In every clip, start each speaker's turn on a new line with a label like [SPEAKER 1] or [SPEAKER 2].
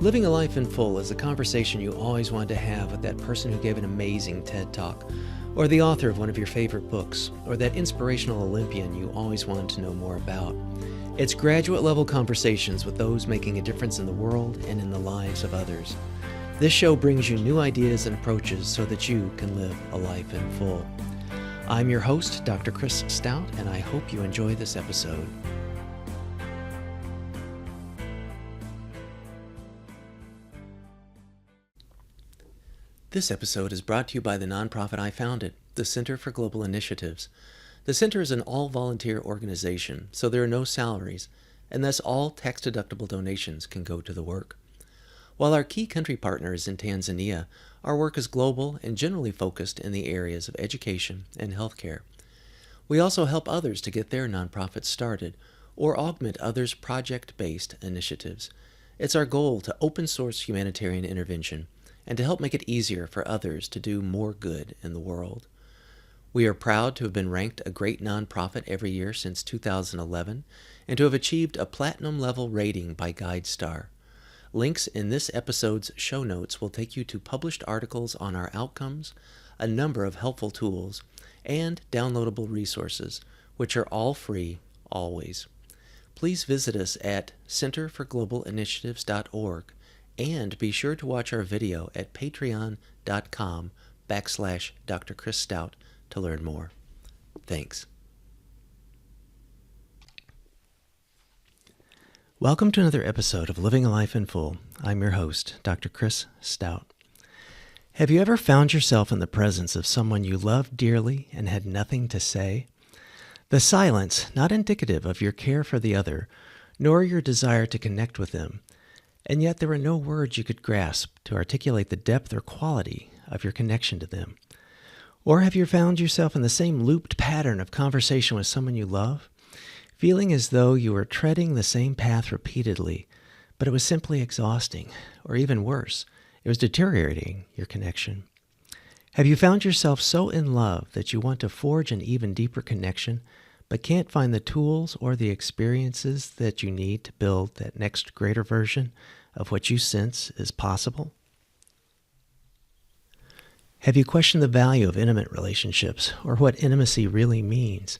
[SPEAKER 1] Living a life in full is a conversation you always wanted to have with that person who gave an amazing TED Talk, or the author of one of your favorite books, or that inspirational Olympian you always wanted to know more about. It's graduate-level conversations with those making a difference in the world and in the lives of others. This show brings you new ideas and approaches so that you can live a life in full. I'm your host, Dr. Chris Stout, and I hope you enjoy this episode. This episode is brought to you by the nonprofit I founded, the Center for Global Initiatives. The Center is an all-volunteer organization, so there are no salaries, and thus all tax-deductible donations can go to the work. While our key country partner is in Tanzania, our work is global and generally focused in the areas of education and healthcare. We also help others to get their nonprofits started or augment others' project-based initiatives. It's our goal to open-source humanitarian intervention and to help make it easier for others to do more good in the world. We are proud to have been ranked a great nonprofit every year since 2011 and to have achieved a platinum-level rating by GuideStar. Links in this episode's show notes will take you to published articles on our outcomes, a number of helpful tools, and downloadable resources, which are all free, always. Please visit us at centerforglobalinitiatives.org and be sure to watch our video at patreon.com/Dr. Chris Stout to learn more. Thanks. Welcome to another episode of Living a Life in Full. I'm your host, Dr. Chris Stout. Have you ever found yourself in the presence of someone you loved dearly and had nothing to say? The silence, not indicative of your care for the other, nor your desire to connect with them, and yet there were no words you could grasp to articulate the depth or quality of your connection to them. Or have you found yourself in the same looped pattern of conversation with someone you love, feeling as though you were treading the same path repeatedly, but it was simply exhausting, or even worse, it was deteriorating your connection? Have you found yourself so in love that you want to forge an even deeper connection, but can't find the tools or the experiences that you need to build that next greater version of what you sense is possible? Have you questioned the value of intimate relationships, or what intimacy really means?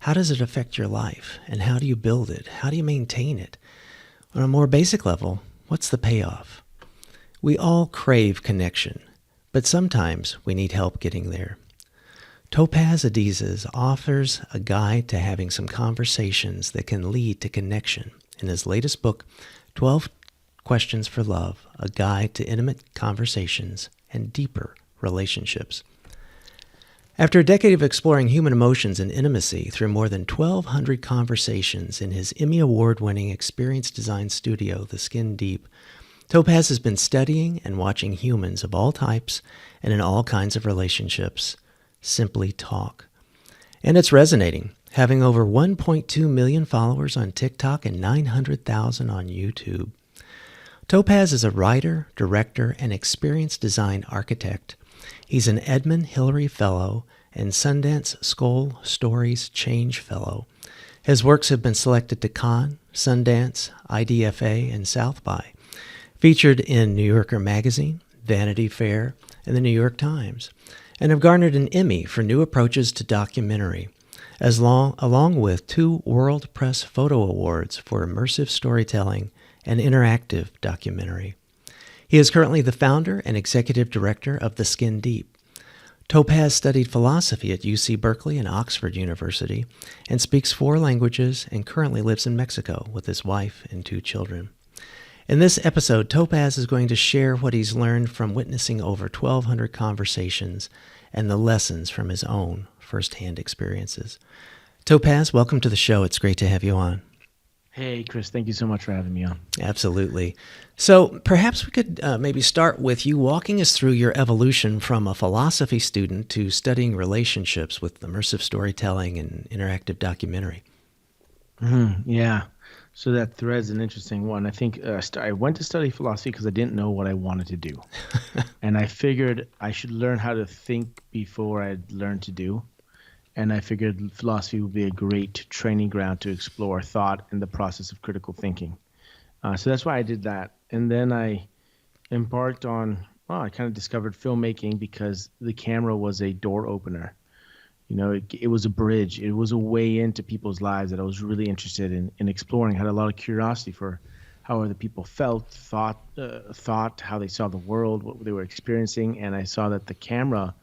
[SPEAKER 1] How does it affect your life, and how do you build it? How do you maintain it? On a more basic level, what's the payoff? We all crave connection, but sometimes we need help getting there. Topaz Adizes offers a guide to having some conversations that can lead to connection in his latest book, 12 Questions for Love, a guide to intimate conversations and deeper relationships. After a decade of exploring human emotions and intimacy through more than 1,200 conversations in his Emmy Award-winning experience design studio, The Skin Deep, Topaz has been studying and watching humans of all types and in all kinds of relationships simply talk. And it's resonating, having over 1.2 million followers on TikTok and 900,000 on YouTube. Topaz is a writer, director, and experience design architect. He's an Edmund Hillary Fellow and Sundance Skoll Stories Change Fellow. His works have been selected to Cannes, Sundance, IDFA, and South by, featured in New Yorker Magazine, Vanity Fair, and the New York Times, and have garnered an Emmy for new approaches to documentary, along with 2 World Press Photo Awards for immersive storytelling and interactive documentary. He is currently the founder and executive director of The Skin Deep. Topaz studied philosophy at UC Berkeley and Oxford University and speaks 4 languages and currently lives in Mexico with his wife and 2 children. In this episode, Topaz is going to share what he's learned from witnessing over 1,200 conversations and the lessons from his own firsthand experiences. Topaz, welcome to the show. It's great to have you on.
[SPEAKER 2] Hey, Chris, thank you so much for having me on.
[SPEAKER 1] Absolutely. So perhaps we could maybe start with you walking us through your evolution from a philosophy student to studying relationships with immersive storytelling and interactive documentary.
[SPEAKER 2] Yeah. So that thread's an interesting one. I think I went to study philosophy because I didn't know what I wanted to do. And I figured I should learn how to think before I'd learn to do. And I figured philosophy would be a great training ground to explore thought and the process of critical thinking. So that's why I did that. And then I embarked on, well, I kind of discovered filmmaking because the camera was a door opener. It was a bridge. It was a way into people's lives that I was really interested in exploring. I had a lot of curiosity for how other people felt, thought, how they saw the world, what they were experiencing, and I saw that the camera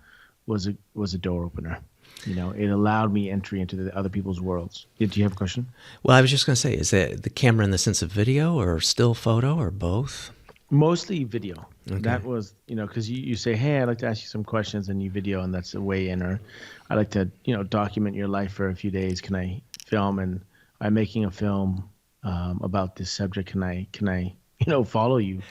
[SPEAKER 2] was a door opener. It allowed me entry into the other people's worlds. Did you have a question?
[SPEAKER 1] Well, I was just going to say, is that the camera in the sense of video or still photo or both?
[SPEAKER 2] Mostly video.
[SPEAKER 1] Okay.
[SPEAKER 2] That was, because you say, hey, I'd like to ask you some questions, and you video, and that's a way in. Or I'd like to, document your life for a few days. Can I film? And I'm making a film about this subject. Can I, follow you?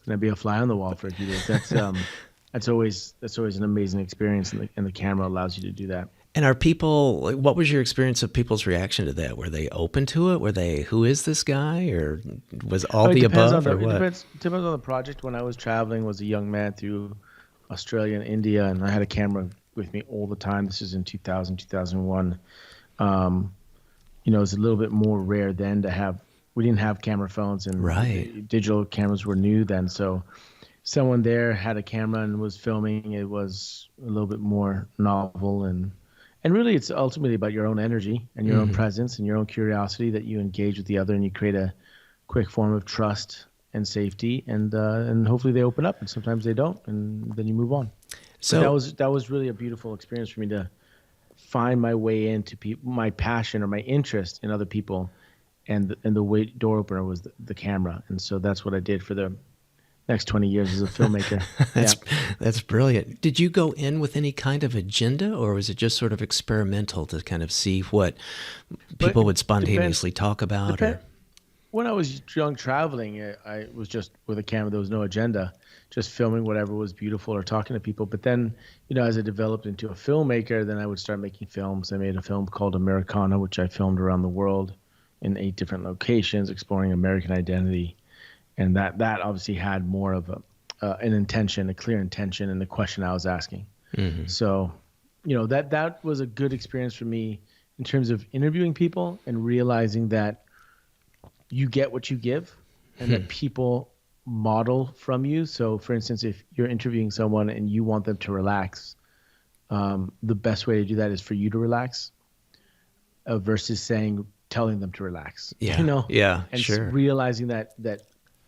[SPEAKER 2] Can I be a fly on the wall for a few days? That's always an amazing experience, and the camera allows you to do that.
[SPEAKER 1] And are people, what was your experience of people's reaction to that? Were they open to it? Were they, who is this guy? Or was all the above? Or what?
[SPEAKER 2] It depends on the project. When I was traveling, was a young man through Australia and India, and I had a camera with me all the time. This is in 2000, 2001. It was a little bit more rare then to have, we didn't have camera phones, and
[SPEAKER 1] right.
[SPEAKER 2] Digital cameras were new then. So someone there had a camera and was filming. It was a little bit more novel, and really, it's ultimately about your own energy and your own presence and your own curiosity that you engage with the other, and you create a quick form of trust and safety, and hopefully they open up, and sometimes they don't, and then you move on. So that was really a beautiful experience for me to find my way into my passion or my interest in other people, and the way door opener was the camera, and so that's what I did for the next 20 years as a filmmaker.
[SPEAKER 1] That's brilliant. Did you go in with any kind of agenda, or was it just sort of experimental to kind of see what people would spontaneously talk about?
[SPEAKER 2] When I was young traveling, I was just with a camera. There was no agenda, just filming whatever was beautiful or talking to people. But then, as I developed into a filmmaker, then I would start making films. I made a film called Americana, which I filmed around the world in 8 different locations, exploring American identity. And that obviously had more of an intention, a clear intention in the question I was asking. Mm-hmm. So, that was a good experience for me in terms of interviewing people and realizing that you get what you give, and that people model from you. So, for instance, if you're interviewing someone and you want them to relax, the best way to do that is for you to relax versus telling them to relax.
[SPEAKER 1] Yeah,
[SPEAKER 2] and
[SPEAKER 1] sure.
[SPEAKER 2] Realizing that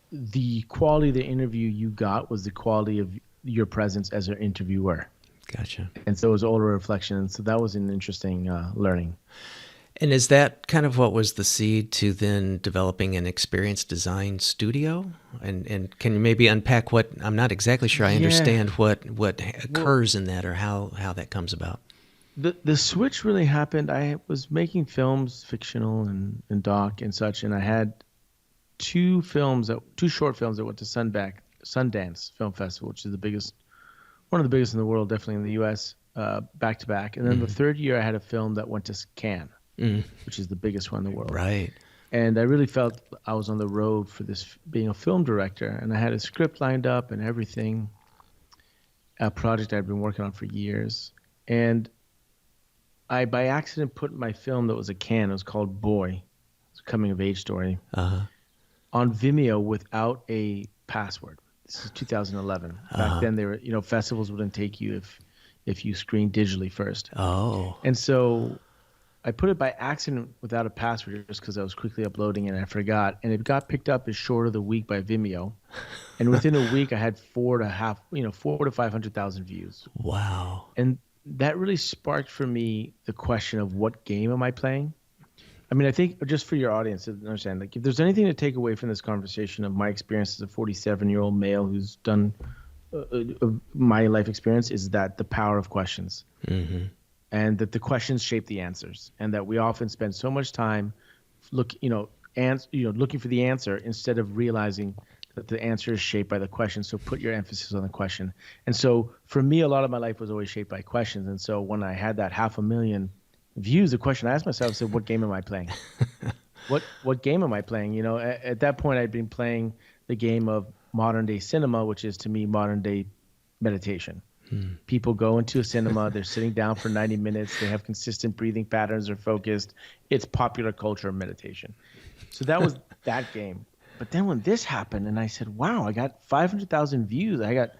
[SPEAKER 2] the quality of the interview you got was the quality of your presence as an interviewer.
[SPEAKER 1] Gotcha.
[SPEAKER 2] And so it was all a reflection. And so that was an interesting learning.
[SPEAKER 1] And is that kind of what was the seed to then developing an experience design studio? And can you maybe unpack what, I'm not exactly sure I understand what occurs in that, or how that comes about.
[SPEAKER 2] The switch really happened. I was making films, fictional and doc and such, and I had 2 short films that went to Sundance Film Festival, which is one of the biggest in the world, definitely in the U.S., back to back. And then the third year I had a film that went to Cannes, which is the biggest one in the world.
[SPEAKER 1] Right.
[SPEAKER 2] And I really felt I was on the road for this, being a film director, and I had a script lined up and everything, a project I'd been working on for years. And I, by accident, put my film that was a Cannes, it was called Boy, it's a coming-of-age story, on Vimeo without a password. This is 2011. Back then, they were, festivals wouldn't take you if you screened digitally first.
[SPEAKER 1] Oh.
[SPEAKER 2] And so I put it by accident without a password just because I was quickly uploading and I forgot. And it got picked up as short of the week by Vimeo. And within a week, I had 400,000 to 500,000 views.
[SPEAKER 1] Wow.
[SPEAKER 2] And that really sparked for me the question of what game am I playing? I mean, I think just for your audience to understand, like, if there's anything to take away from this conversation of my experience as a 47-year-old male who's done my life experience, is that the power of questions, and that the questions shape the answers, and that we often spend so much time looking for the answer instead of realizing that the answer is shaped by the question. So put your emphasis on the question. And so for me, a lot of my life was always shaped by questions. And so when I had that 500,000 views, the question I asked myself, I said, what game am I playing? What game am I playing? At that point, I'd been playing the game of modern day cinema, which is to me modern day meditation. People go into a cinema, they're sitting down for 90 minutes, they have consistent breathing patterns, they're focused. It's popular culture meditation. So that was that game. But then when this happened, and I said, wow, I got 500,000 views. I got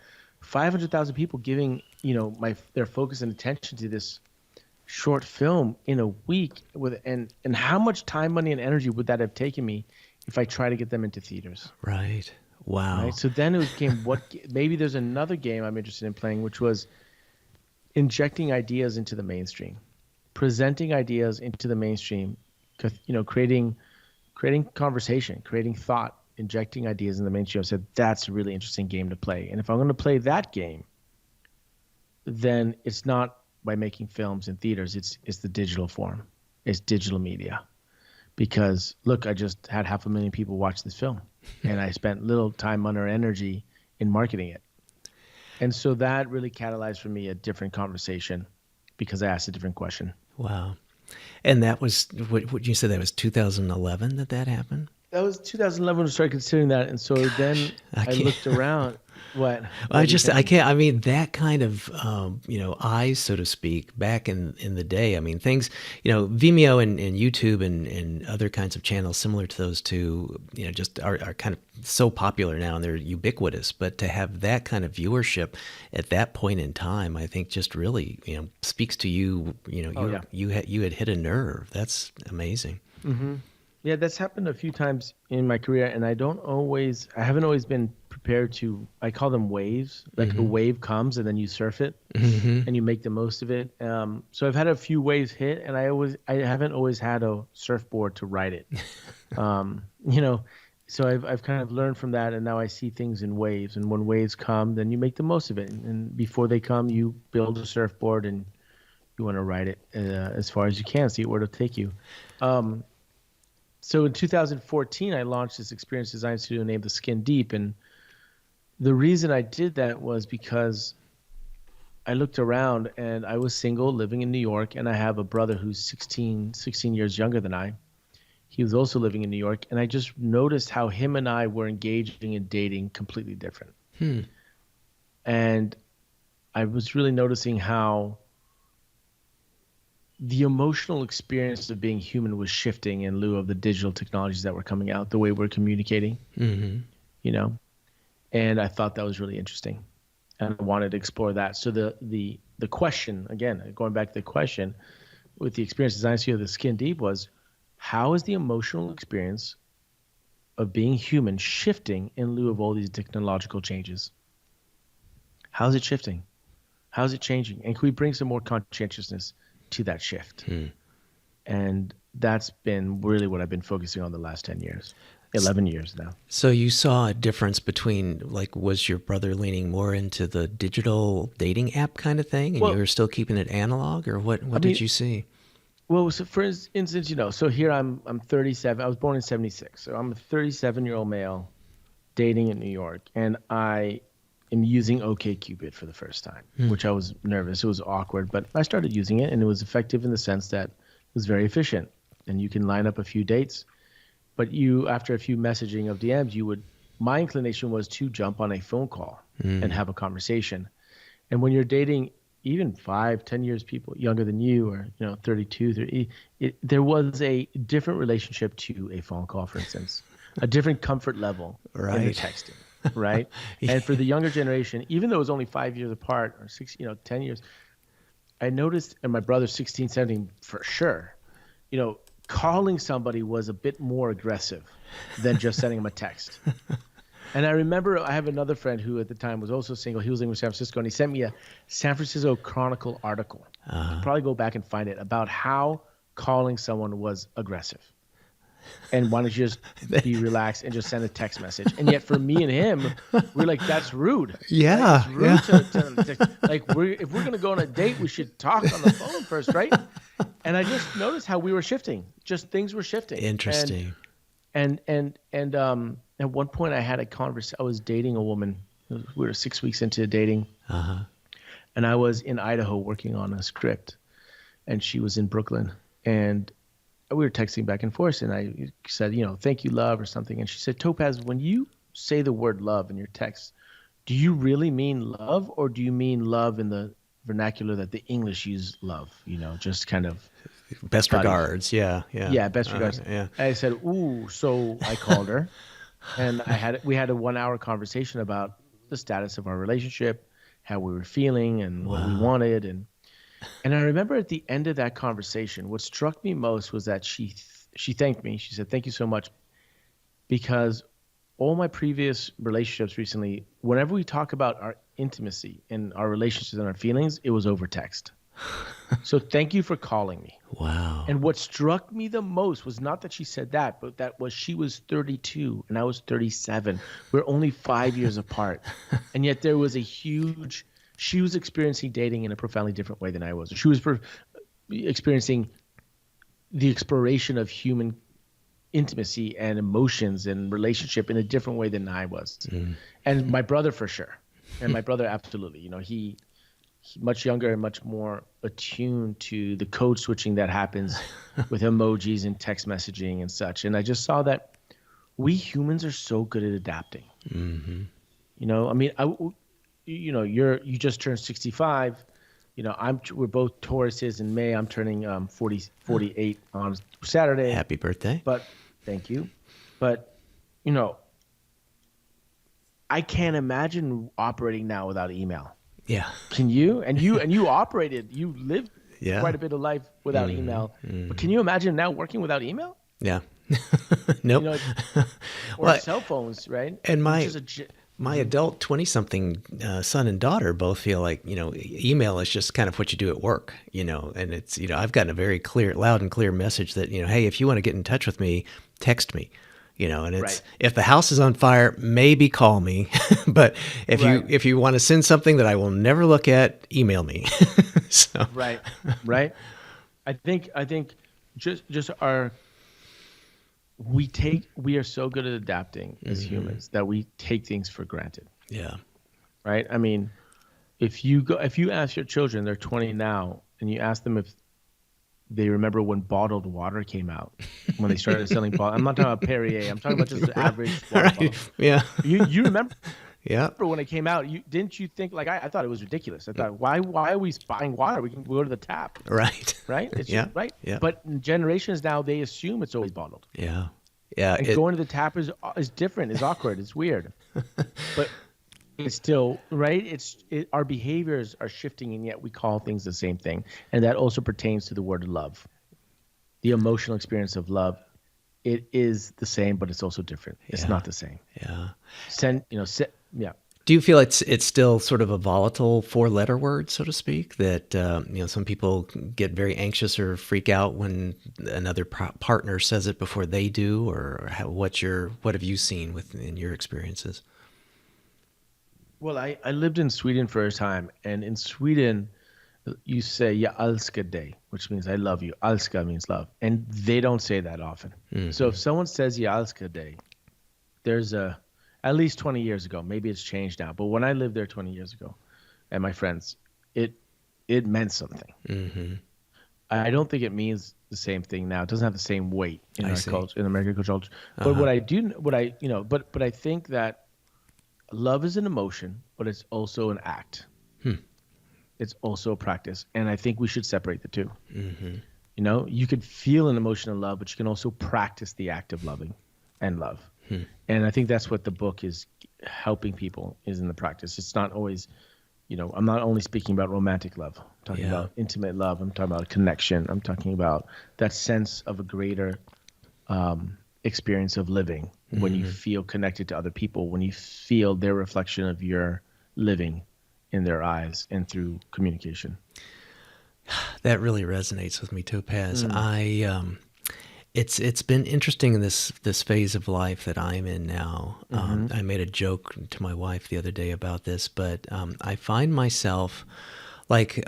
[SPEAKER 2] 500,000 people giving, their focus and attention to this short film in a week, and how much time, money, and energy would that have taken me if I try to get them into theaters?
[SPEAKER 1] Right. Wow.
[SPEAKER 2] Right. So then it became maybe there's another game I'm interested in playing, which was injecting ideas into the mainstream, presenting ideas into the mainstream, creating conversation, creating thought, injecting ideas in the mainstream. I said, that's a really interesting game to play. And if I'm going to play that game, then it's not by making films in theaters. It's the digital form. It's digital media. Because look, I just had 500,000 people watch this film, and I spent little time, money, or energy in marketing it. And so that really catalyzed for me a different conversation because I asked a different question.
[SPEAKER 1] Wow. And that was, what you said, that was 2011 that happened?
[SPEAKER 2] That was 2011 when I started considering that. And so then I looked around. What
[SPEAKER 1] I can't, I mean, that kind of, eyes, so to speak, back in the day, I mean, things, Vimeo and YouTube and other kinds of channels similar to those two, just are kind of so popular now, and they're ubiquitous. But to have that kind of viewership at that point in time, I think just really, speaks to you, you had hit a nerve. That's amazing.
[SPEAKER 2] Mm-hmm. Yeah, that's happened a few times in my career, and I haven't always been prepared to, I call them waves, like a wave comes and then you surf it and you make the most of it. So I've had a few waves hit, and I haven't always had a surfboard to ride it. So I've kind of learned from that, and now I see things in waves, and when waves come, then you make the most of it. And before they come, you build a surfboard and you want to ride it as far as you can, see where it'll take you. So in 2014, I launched this experience design studio named The Skin Deep. And the reason I did that was because I looked around, and I was single, living in New York, and I have a brother who's 16 years younger than I. He was also living in New York, and I just noticed how him and I were engaging in dating completely different. And I was really noticing how the emotional experience of being human was shifting in lieu of the digital technologies that were coming out, the way we're communicating, and I thought that was really interesting, and I wanted to explore that. So the question, again, going back to the question with the experience design studio, The Skin Deep, was how is the emotional experience of being human shifting in lieu of all these technological changes? How's it shifting? How's it changing? And can we bring some more conscientiousness to that shift? And that's been really what I've been focusing on the last 10 years, 11 years now.
[SPEAKER 1] So you saw a difference between, like, was your brother leaning more into the digital dating app kind of thing, and you were still keeping it analog, or what did you see?
[SPEAKER 2] Well, so for instance, so here I'm 37. I was born in 76. So I'm a 37-year-old male dating in New York, and I am using OkCupid for the first time, which I was nervous. It was awkward, but I started using it, and it was effective in the sense that it was very efficient, and you can line up a few dates, but after a few messaging of DMs, my inclination was to jump on a phone call and have a conversation. And when you're dating even 5-10 years people younger than you, or 32, 30, there was a different relationship to a phone call, for instance, a different comfort level in the texting. Right. And for the younger generation, even though it was only 5 years apart, or 10 years, I noticed, and my brother's 16, 17 for sure, calling somebody was a bit more aggressive than just sending them a text. And I remember I have another friend who at the time was also single. He was living in San Francisco, and he sent me a San Francisco Chronicle article. You can probably go back and find it, about how calling someone was aggressive. And why don't you just be relaxed and just send a text message? And yet for me and him, we're like, that's rude.
[SPEAKER 1] Yeah.
[SPEAKER 2] Right? It's rude to text. Like, if we're going to go on a date, we should talk on the phone first, right? And I just noticed how we were shifting. Just things were shifting.
[SPEAKER 1] Interesting.
[SPEAKER 2] And at one point I had a conversation. I was dating a woman. We were 6 weeks into dating. And I was in Idaho working on a script, and she was in Brooklyn. And we were texting back and forth, and I said, thank you, love, or something. And she said, Topaz, when you say the word love in your text, do you really mean love, or do you mean love in the vernacular that the English use love? Just kind of
[SPEAKER 1] best regards. Yeah.
[SPEAKER 2] Yeah, best regards.
[SPEAKER 1] Yeah.
[SPEAKER 2] I said, ooh, so I called her. And we had a 1 hour conversation about the status of our relationship, how we were feeling, and what we wanted. And I remember at the end of that conversation, what struck me most was that she thanked me. She said, "Thank you so much," because all my previous relationships recently, whenever we talk about our intimacy and our relationships and our feelings, it was over text. So thank you for calling me.
[SPEAKER 1] Wow.
[SPEAKER 2] And what struck me the most was not that she said that, but that was she was 32 and I was 37. We're only 5 years apart. And yet there was she was experiencing dating in a profoundly different way than I was. She was experiencing the exploration of human intimacy and emotions and relationship in a different way than I was. And my brother for sure. And my brother absolutely. You know, he much younger and much more attuned to the code switching that happens with emojis and text messaging and such. And I just saw that we humans are so good at adapting. You know, I mean, you just turned 65. You know, we're both Tauruses in May. I'm turning 48 on Saturday.
[SPEAKER 1] Happy birthday.
[SPEAKER 2] But thank you. But, you know, I can't imagine operating now without email.
[SPEAKER 1] Yeah.
[SPEAKER 2] Can you? And you lived quite a bit of life without email. But can you imagine now working without email?
[SPEAKER 1] Yeah. Nope.
[SPEAKER 2] You know, or cell phones, right?
[SPEAKER 1] And my adult 20-something son and daughter both feel like, you know, email is just kind of what you do at work, you know, and it's, you know, I've gotten a very loud and clear message that, you know, hey, if you want to get in touch with me, text me. You know, and it's if the house is on fire, maybe call me. But if you want to send something that I will never look at, email me. So.
[SPEAKER 2] Right. I think just we are so good at adapting as humans that we take things for granted.
[SPEAKER 1] Yeah.
[SPEAKER 2] Right. I mean, if you ask your children, they're 20 now, and you ask them if they remember when bottled water came out, when they started selling bottled. I'm not talking about Perrier. I'm talking about just the average water bottle.
[SPEAKER 1] Yeah.
[SPEAKER 2] You remember?
[SPEAKER 1] Yeah.
[SPEAKER 2] When it came out, didn't you think, like, I thought it was ridiculous. I thought, why are we buying water? We can go to the tap.
[SPEAKER 1] Right.
[SPEAKER 2] Right. It's right.
[SPEAKER 1] Yeah.
[SPEAKER 2] But generations now, they assume it's always bottled.
[SPEAKER 1] Yeah. Yeah.
[SPEAKER 2] And going to the tap is different. It's awkward. It's weird. But it's still right. Our behaviors are shifting, and yet we call things the same thing. And that also pertains to the word love, the emotional experience of love. It is the same, but it's also different. It's not the same.
[SPEAKER 1] Yeah.
[SPEAKER 2] Yeah.
[SPEAKER 1] Do you feel it's still sort of a volatile 4-letter word, so to speak, that, you know, some people get very anxious or freak out when another partner says it before they do, or what have you seen in your experiences?
[SPEAKER 2] Well, I lived in Sweden for a time, and in Sweden, you say "jag älskar dig," which means I love you. Älska means love, and they don't say that often. So if someone says "jag älskar dig," there's at least 20 years ago, maybe it's changed now, but when I lived there 20 years ago, and my friends, it meant something. I don't think it means the same thing now. It doesn't have the same weight in our culture, in American culture. But but I think that love is an emotion, but it's also an act. It's also a practice. And I think we should separate the two. You know, you could feel an emotion of love, but you can also practice the act of loving and love. And I think that's what the book is helping people, is in the practice. It's not always, you know, I'm not only speaking about romantic love. I'm talking about intimate love. I'm talking about connection. I'm talking about that sense of a greater experience of living when you feel connected to other people, when you feel their reflection of your living in their eyes and through communication.
[SPEAKER 1] That really resonates with me, Topaz. It's been interesting in this phase of life that I'm in now. I made a joke to my wife the other day about this, but I find myself like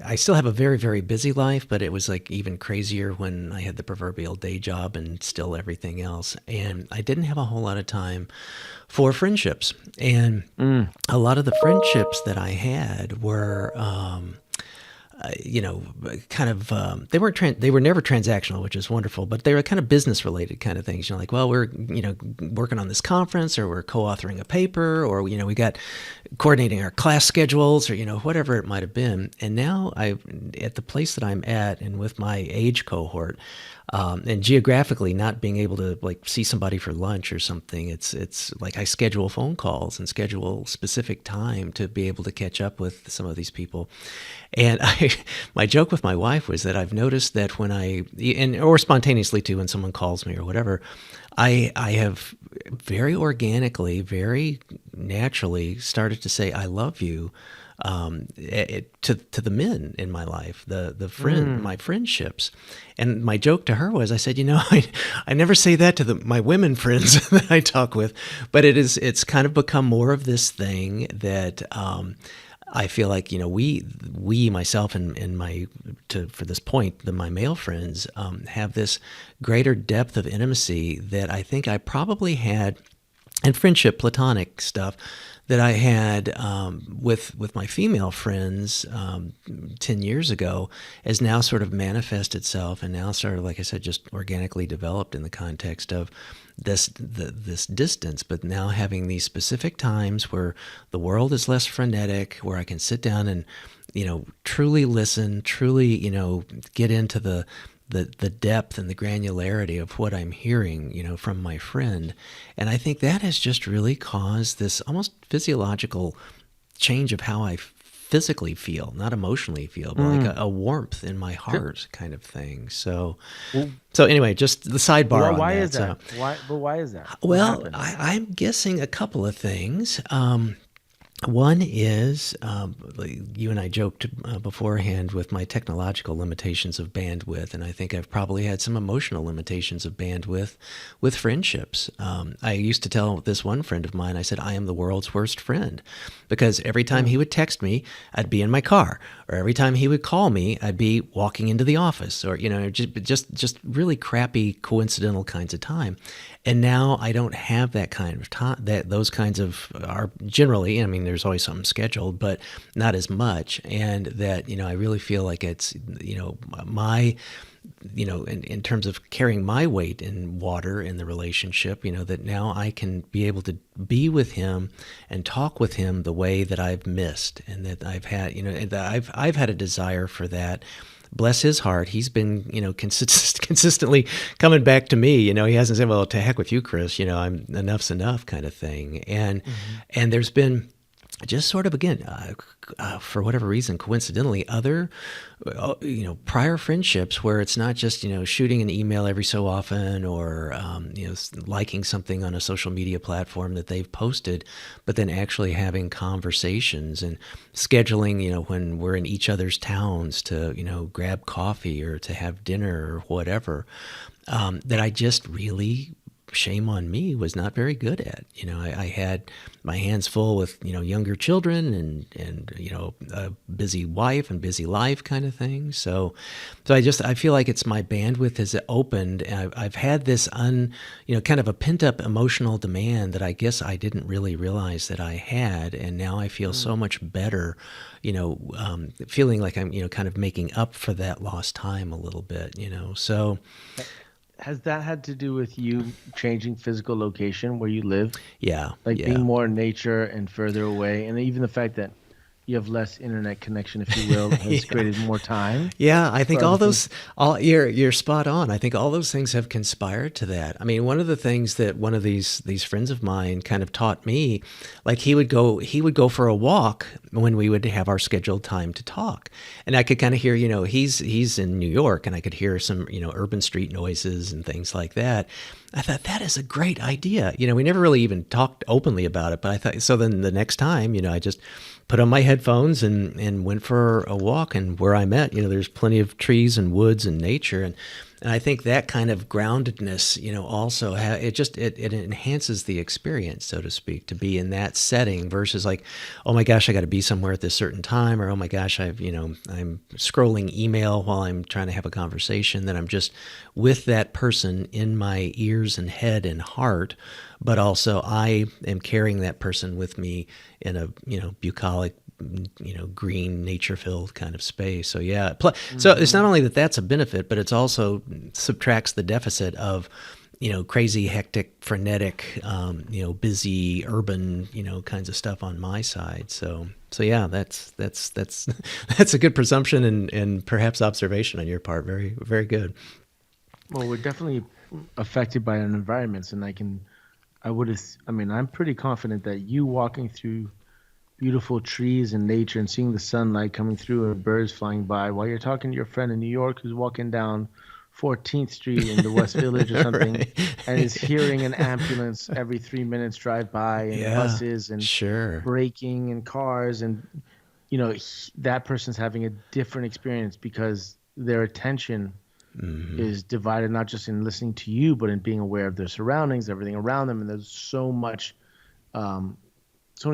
[SPEAKER 1] I still have a very, very busy life, but it was like even crazier when I had the proverbial day job and still everything else. And I didn't have a whole lot of time for friendships. And a lot of the friendships that I had were kind of they were never transactional, which is wonderful, but they were kind of business related kind of things. Like, well, we're working on this conference, or we're co-authoring a paper, or we got coordinating our class schedules, or whatever it might have been. And now at the place that I'm at, and with my age cohort, and geographically not being able to like see somebody for lunch or something, it's like I schedule phone calls and schedule specific time to be able to catch up with some of these people. And my joke with my wife was that I've noticed that when or spontaneously too, when someone calls me or whatever, I have very organically, very naturally started to say I love you to the men in my life, my friendships. And my joke to her was, I said, I never say that to my women friends that I talk with, but it's kind of become more of this thing that I feel like we myself and for this point, my male friends have this greater depth of intimacy that I think I probably had, and friendship, platonic stuff that I had with my female friends 10 years ago has now sort of manifest itself, and now sort of, like I said, just organically developed in the context of this distance, but now having these specific times where the world is less frenetic, where I can sit down and truly listen, truly get into the depth and the granularity of what I'm hearing, from my friend. And I think that has just really caused this almost physiological change of how I physically feel, not emotionally feel, but like a warmth in my heart kind of thing. So anyway, just the sidebar on
[SPEAKER 2] why
[SPEAKER 1] that.
[SPEAKER 2] Is that? Why is that?
[SPEAKER 1] Well, I'm guessing a couple of things. One is, you and I joked beforehand with my technological limitations of bandwidth, and I think I've probably had some emotional limitations of bandwidth with friendships. I used to tell this one friend of mine, I said, I am the world's worst friend, because every time he would text me, I'd be in my car, or every time he would call me, I'd be walking into the office, or just really crappy coincidental kinds of time. And now I don't have that kind of time. Those kinds of are generally, there's always something scheduled, but not as much. And that, I really feel like it's, my, in terms of carrying my weight in water in the relationship, that now I can be able to be with him and talk with him the way that I've missed, and that I've had, that I've had a desire for that. Bless his heart, he's been, consistently coming back to me. He hasn't said, well, to heck with you, Chris, I'm enough's enough kind of thing. And and there's been just sort of, again, for whatever reason, coincidentally, other, prior friendships where it's not just, shooting an email every so often, or, liking something on a social media platform that they've posted, but then actually having conversations and scheduling, when we're in each other's towns to, grab coffee or to have dinner or whatever, that I just really, shame on me, was not very good at. I had my hands full with, younger children and a busy wife and busy life kind of thing. So I feel like it's my bandwidth has opened. And I've had this kind of a pent up emotional demand that I guess I didn't really realize that I had. And now I feel so much better, feeling like I'm, kind of making up for that lost time a little bit, so.
[SPEAKER 2] Has that had to do with you changing physical location where you live?
[SPEAKER 1] Yeah.
[SPEAKER 2] Being more in nature and further away, and even the fact that you have less internet connection, if you will, has created more time.
[SPEAKER 1] Yeah, I think you're spot on. I think all those things have conspired to that. One of the things that one of these friends of mine kind of taught me, like he would go for a walk when we would have our scheduled time to talk, and I could kind of hear, he's in New York, and I could hear some, urban street noises and things like that. I thought that is a great idea. We never really even talked openly about it, but I thought, so then the next time, I just put on my headphones and went for a walk, and where I'm at, there's plenty of trees and woods and nature. And I think that kind of groundedness, also it enhances the experience, so to speak, to be in that setting versus like, oh my gosh, I got to be somewhere at this certain time, or oh my gosh, I'm scrolling email while I'm trying to have a conversation, that I'm just with that person in my ears and head and heart, but also I am carrying that person with me in a bucolic green, nature-filled kind of space. So yeah, so it's not only that that's a benefit, but it's also subtracts the deficit of crazy, hectic, frenetic, busy, urban, kinds of stuff on my side. So yeah, that's that's a good presumption and perhaps observation on your part. Very, very good.
[SPEAKER 2] Well, we're definitely affected by our environments, and I'm pretty confident that you walking through beautiful trees and nature and seeing the sunlight coming through and birds flying by while you're talking to your friend in New York who's walking down 14th Street in the West Village or something, right, and is hearing an ambulance every 3 minutes drive by, and buses and braking and cars, and that person's having a different experience because their attention is divided not just in listening to you, but in being aware of their surroundings, everything around them, and there's so many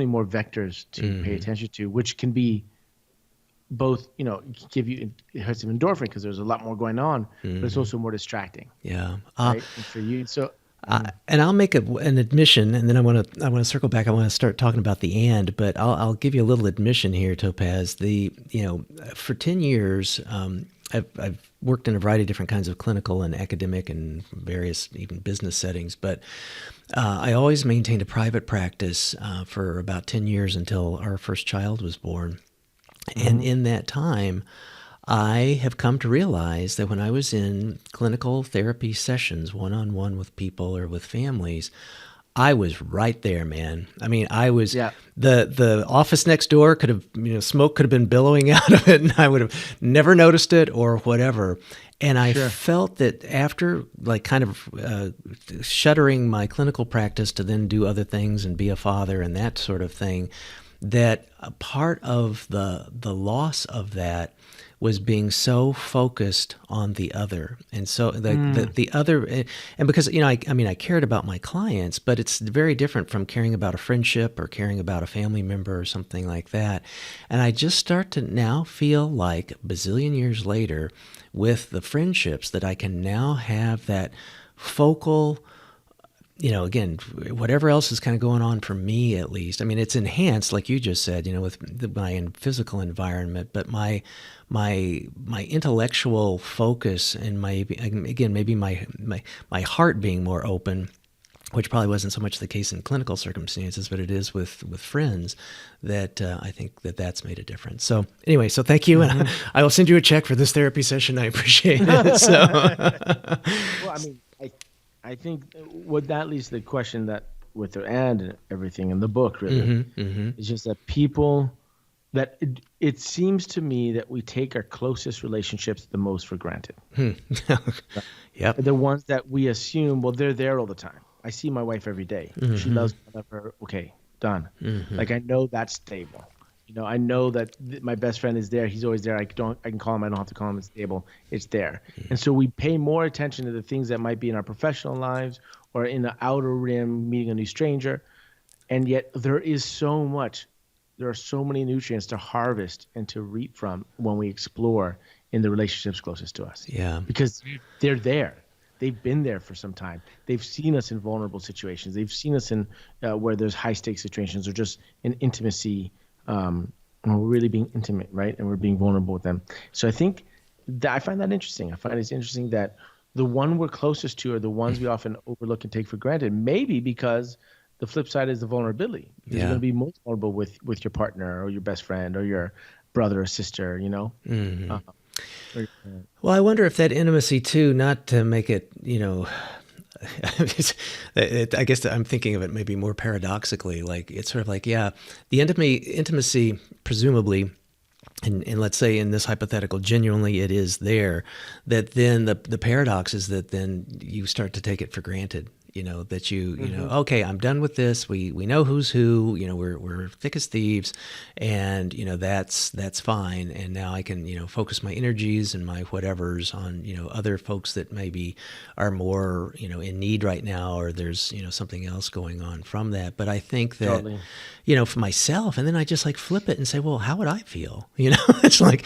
[SPEAKER 2] more vectors to pay attention to, which can be both, give you, it hurts some endorphin because there's a lot more going on, but it's also more distracting.
[SPEAKER 1] Yeah.
[SPEAKER 2] Right? And for you, so.
[SPEAKER 1] And I'll make an admission, and then I want to circle back. I want to start talking about the and, but I'll give you a little admission here, Topaz. For 10 years, I've worked in a variety of different kinds of clinical and academic and various even business settings, but I always maintained a private practice for about 10 years until our first child was born. And in that time, I have come to realize that when I was in clinical therapy sessions, one-on-one with people or with families, I was right there, man. I mean, I was the office next door could have, smoke could have been billowing out of it, and I would have never noticed it or whatever. And I felt that after kind of shuttering my clinical practice to then do other things and be a father and that sort of thing, that a part of the loss of that was being so focused on the other. And so the other, and because, I cared about my clients, but it's very different from caring about a friendship or caring about a family member or something like that. And I just start to now feel like a bazillion years later with the friendships that I can now have that focal, again, whatever else is kind of going on for me, at least. I mean, it's enhanced, like you just said, with my physical environment, but my intellectual focus and maybe my heart being more open, which probably wasn't so much the case in clinical circumstances, but it is with friends, that I think that's made a difference. So anyway, so thank you. And I will send you a check for this therapy session. I appreciate it. So.
[SPEAKER 2] Well, I think what that leads to the question that with the and everything in the book really is just that people that it seems to me that we take our closest relationships the most for granted.
[SPEAKER 1] Yep.
[SPEAKER 2] The ones that we assume, well, they're there all the time. I see my wife every day. She loves me, I love her. Okay, done. Like I know that's stable. I know that my best friend is there. He's always there. I can call him. I don't have to call him. It's stable. It's there. And so we pay more attention to the things that might be in our professional lives or in the outer rim, meeting a new stranger. And yet there are so many nutrients to harvest and to reap from when we explore in the relationships closest to us.
[SPEAKER 1] Yeah.
[SPEAKER 2] Because they're there. They've been there for some time. They've seen us in vulnerable situations. They've seen us in where there's high stakes situations or just in intimacy. And we're really being intimate, right? And we're being vulnerable with them. So I think that I find that interesting. I find it's interesting that the one we're closest to are the ones we often overlook and take for granted, maybe because the flip side is the vulnerability. You're going to be most vulnerable with your partner or your best friend or your brother or sister,
[SPEAKER 1] Well, I wonder if that intimacy too, not to make it, I guess I'm thinking of it maybe more paradoxically, like it's sort of like, the intimacy presumably, and let's say in this hypothetical, genuinely it is there, that then the paradox is that then you start to take it for granted. That okay, I'm done with this. We know who's who. We're thick as thieves, and that's fine. And now I can focus my energies and my whatevers on other folks that maybe are more in need right now, or there's something else going on from that. But I think that
[SPEAKER 2] Totally.
[SPEAKER 1] For myself, and then I just like flip it and say, well, how would I feel? It's like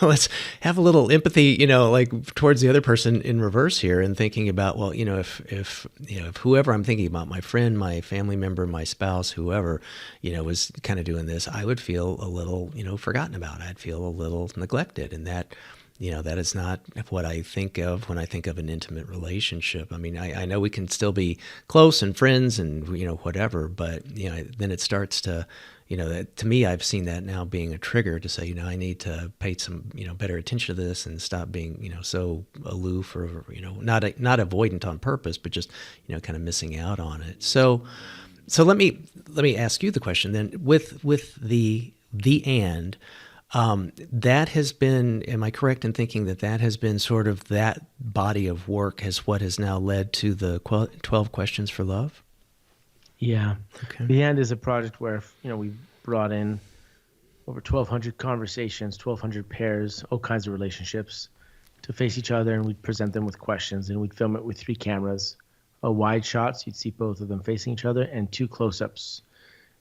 [SPEAKER 1] let's have a little empathy, like towards the other person in reverse here, and thinking about, well, if if whoever I'm thinking about, my friend, my family member, my spouse, whoever, was kind of doing this, I would feel a little, forgotten about. I'd feel a little neglected. And that is not what I think of when I think of an intimate relationship. I mean, I know we can still be close and friends and, whatever, but, then it starts to, to me, I've seen that now being a trigger to say, I need to pay some, better attention to this and stop being, so aloof or, not avoidant on purpose, but just, kind of missing out on it. So let me ask you the question then with the and, that has been, am I correct in thinking that has been sort of that body of work is what has now led to the 12 questions for love?
[SPEAKER 2] Yeah.
[SPEAKER 1] Okay.
[SPEAKER 2] The end is a project where, we brought in over 1,200 conversations, 1,200 pairs, all kinds of relationships to face each other, and we'd present them with questions, and we'd film it with 3 cameras, a wide shot, so you'd see both of them facing each other, and 2 close-ups,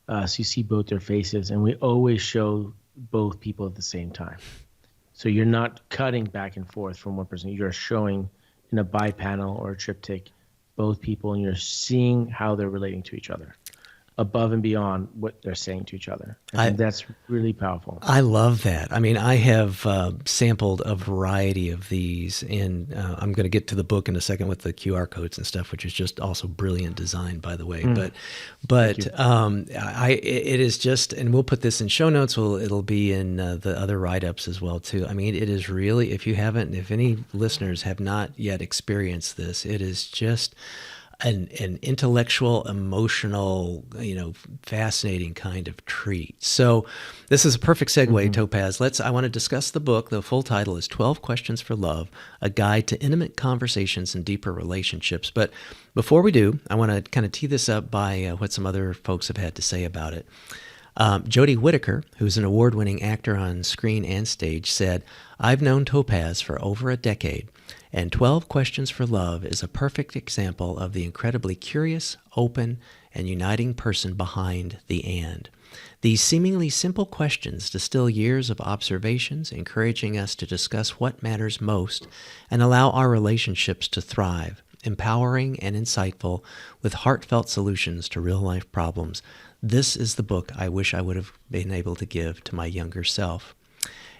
[SPEAKER 2] so you see both their faces, and we always show both people at the same time. So you're not cutting back and forth from one person. You're showing in a bi-panel or a triptych both people, and you're seeing how they're relating to each other above and beyond what they're saying to each other. I think that's really powerful.
[SPEAKER 1] I love that. I mean, I have sampled a variety of these, and I'm going to get to the book in a second with the QR codes and stuff, which is just also brilliant design, by the way. But it is just, and we'll put this in show notes. It'll be in the other write-ups as well too. I mean, it is really, if any listeners have not yet experienced this, it is just an intellectual, emotional, fascinating kind of treat. So this is a perfect segue, Topaz. I want to discuss the book. The full title is 12 Questions for Love, A Guide to Intimate Conversations and Deeper Relationships. But before we do, I want to kind of tee this up by what some other folks have had to say about it. Jodie Whittaker, who's an award-winning actor on screen and stage, said, "I've known Topaz for over a decade, and 12 Questions for Love is a perfect example of the incredibly curious, open, and uniting person behind the and. These seemingly simple questions distill years of observations, encouraging us to discuss what matters most and allow our relationships to thrive, empowering and insightful, with heartfelt solutions to real-life problems. This is the book I wish I would have been able to give to my younger self."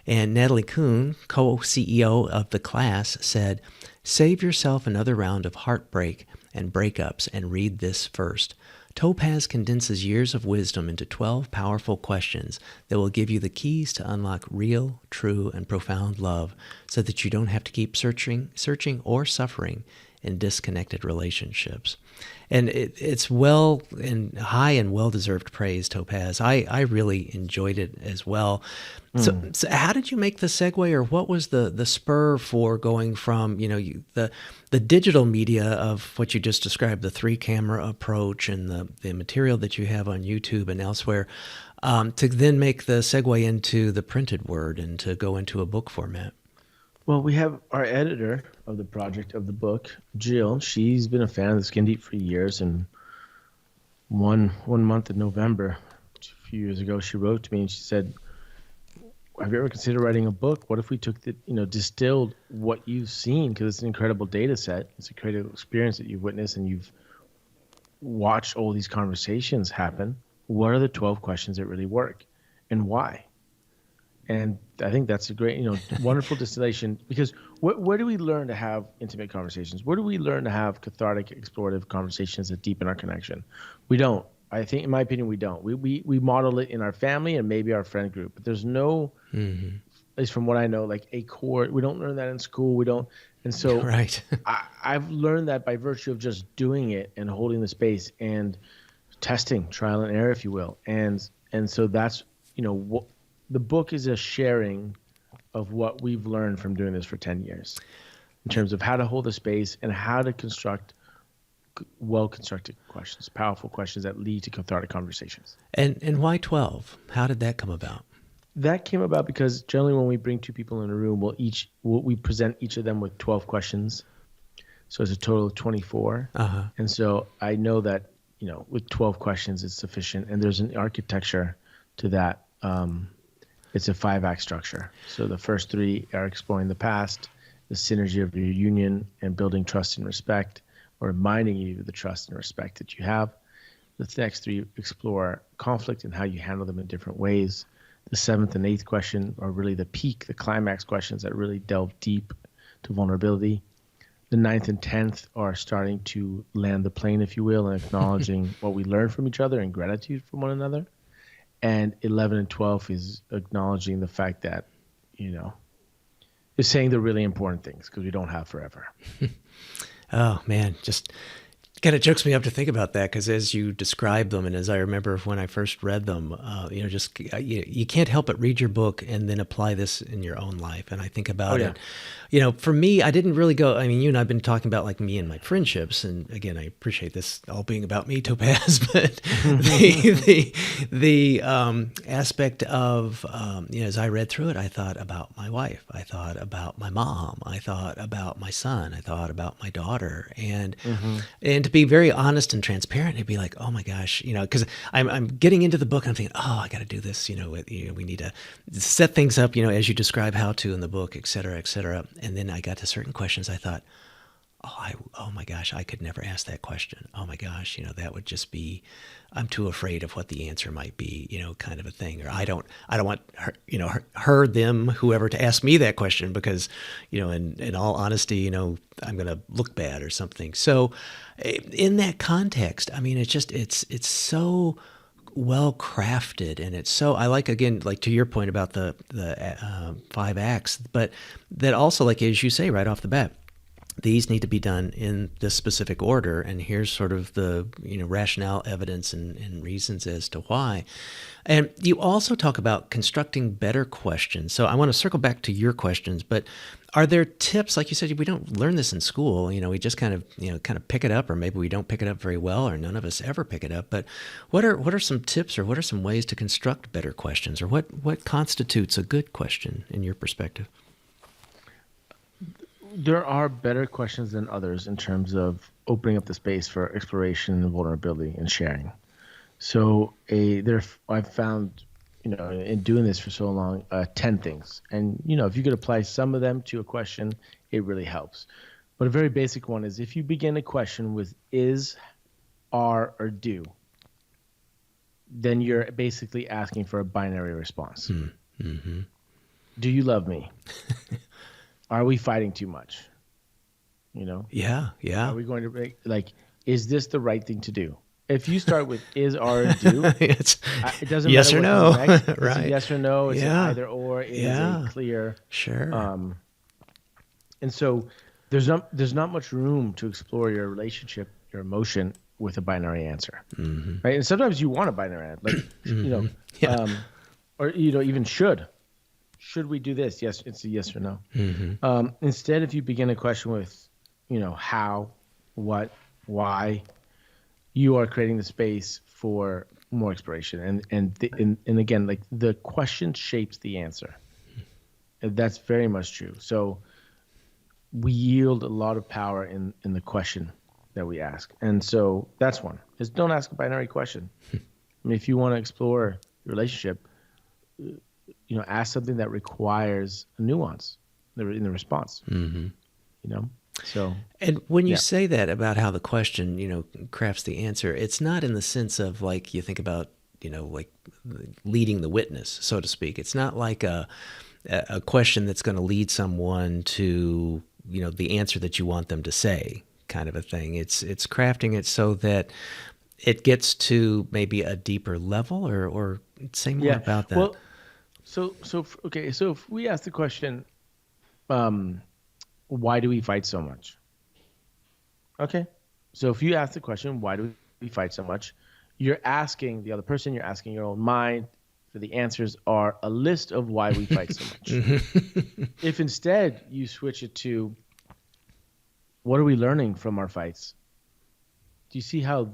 [SPEAKER 1] And Natalie Kuhn, co-CEO of the class, said, "Save yourself another round of heartbreak and breakups and read this first. Topaz condenses years of wisdom into 12 powerful questions that will give you the keys to unlock real, true, and profound love so that you don't have to keep searching or suffering in disconnected relationships." And it's well and high and well-deserved praise, Topaz. I really enjoyed it as well. So how did you make the segue, or what was the spur for going from, the digital media of what you just described, the 3-camera approach and the material that you have on YouTube and elsewhere, to then make the segue into the printed word and to go into a book format?
[SPEAKER 2] Well, we have our editor of the project of the book, Jill. She's been a fan of the Skin Deep for years, and one month in November, a few years ago, she wrote to me and she said, "Have you ever considered writing a book? What if we took distilled what you've seen, because it's an incredible data set. It's a creative experience that you've witnessed, and you've watched all these conversations happen. What are the 12 questions that really work, and why?" And I think that's a great, wonderful distillation, because where do we learn to have intimate conversations? Where do we learn to have cathartic, explorative conversations that deepen our connection? We don't. I think, in my opinion, we don't. We model it in our family and maybe our friend group, but there's no, at least from what I know, like a core. We don't learn that in school. We don't. And so
[SPEAKER 1] right.
[SPEAKER 2] I've learned that by virtue of just doing it and holding the space and testing, trial and error, if you will. And so that's, what the book is, a sharing of what we've learned from doing this for 10 years in terms of how to hold the space and how to construct well-constructed questions, powerful questions that lead to cathartic conversations.
[SPEAKER 1] And why 12? How did that come about?
[SPEAKER 2] That came about because generally when we bring 2 people in a room, we present each of them with 12 questions. So it's a total of 24. And so I know that, with 12 questions, it's sufficient. And there's an architecture to that. It's a 5-act structure. So the first 3 are exploring the past, the synergy of your union, and building trust and respect. or reminding you of the trust and respect that you have. The next three explore conflict and how you handle them in different ways. The seventh and eighth question are really the peak, the climax questions that really delve deep to vulnerability. The ninth and 10th are starting to land the plane, if you will, and acknowledging what we learn from each other and gratitude from one another. And 11 and 12 is acknowledging the fact that, is saying the really important things because we don't have forever.
[SPEAKER 1] Oh, man, just kind of chokes me up to think about that, because as you describe them, and as I remember when I first read them, you can't help but read your book and then apply this in your own life. And I think about it. For me, I didn't really go. I mean, you and I've been talking about like me and my friendships, and again, I appreciate this all being about me, Topaz. But the aspect of as I read through it, I thought about my wife, I thought about my mom, I thought about my son, I thought about my daughter, and to be very honest and transparent, it'd be like, oh my gosh, because I'm getting into the book and I'm thinking, oh, I got to do this, we need to set things up, as you describe how to in the book, et cetera, et cetera. And then I got to certain questions. I thought, oh my gosh, I could never ask that question. Oh my gosh, that would just be, I'm too afraid of what the answer might be, kind of a thing. Or I don't want her, them, whoever to ask me that question because, in all honesty, I'm going to look bad or something. So in that context, I mean, it's so well crafted, and it's so, I like, again, like to your point about the 5 acts, but that also, like, as you say right off the bat, these need to be done in this specific order, and here's sort of the rationale, evidence, and reasons as to why. And you also talk about constructing better questions. So I want to circle back to your questions, but are there tips? Like you said, we don't learn this in school. We just kind of pick it up, or maybe we don't pick it up very well, or none of us ever pick it up. But what are some tips, or what are some ways to construct better questions, or what constitutes a good question in your perspective?
[SPEAKER 2] There are better questions than others in terms of opening up the space for exploration and vulnerability and sharing. So I've found, in doing this for so long, 10 things. And, if you could apply some of them to a question, it really helps. But a very basic one is if you begin a question with is, are, or do, then you're basically asking for a binary response. Mm-hmm. Do you love me? Are we fighting too much?
[SPEAKER 1] Yeah.
[SPEAKER 2] Are we going to make, is this the right thing to do? If you start with is, are, or do, it doesn't
[SPEAKER 1] yes
[SPEAKER 2] matter
[SPEAKER 1] or no.
[SPEAKER 2] Next. It's
[SPEAKER 1] Right.
[SPEAKER 2] a yes or no. It's an either or. It is a clear.
[SPEAKER 1] Sure.
[SPEAKER 2] And so there's not much room to explore your relationship, your emotion with a binary answer. Mm-hmm. Right. And sometimes you want a binary answer, or even should. Should we do this? Yes, it's a yes or no. Mm-hmm. Instead, if you begin a question with, how, what, why, you are creating the space for more exploration. And again, like the question shapes the answer. And that's very much true. So we yield a lot of power in the question that we ask. And so that's one, is don't ask a binary question. I mean, if you want to explore your relationship, ask something that requires a nuance in the response. Mm-hmm. So.
[SPEAKER 1] And when you say that about how the question, crafts the answer, it's not in the sense of like you think about, like leading the witness, so to speak. It's not like a question that's going to lead someone to, the answer that you want them to say, kind of a thing. It's crafting it so that it gets to maybe a deeper level, or say more about that.
[SPEAKER 2] Well, So if we ask the question, why do we fight so much? Okay. So if you ask the question, why do we fight so much? You're asking the other person, you're asking your own mind, for the answers are a list of why we fight so much. If instead you switch it to, what are we learning from our fights? Do you see how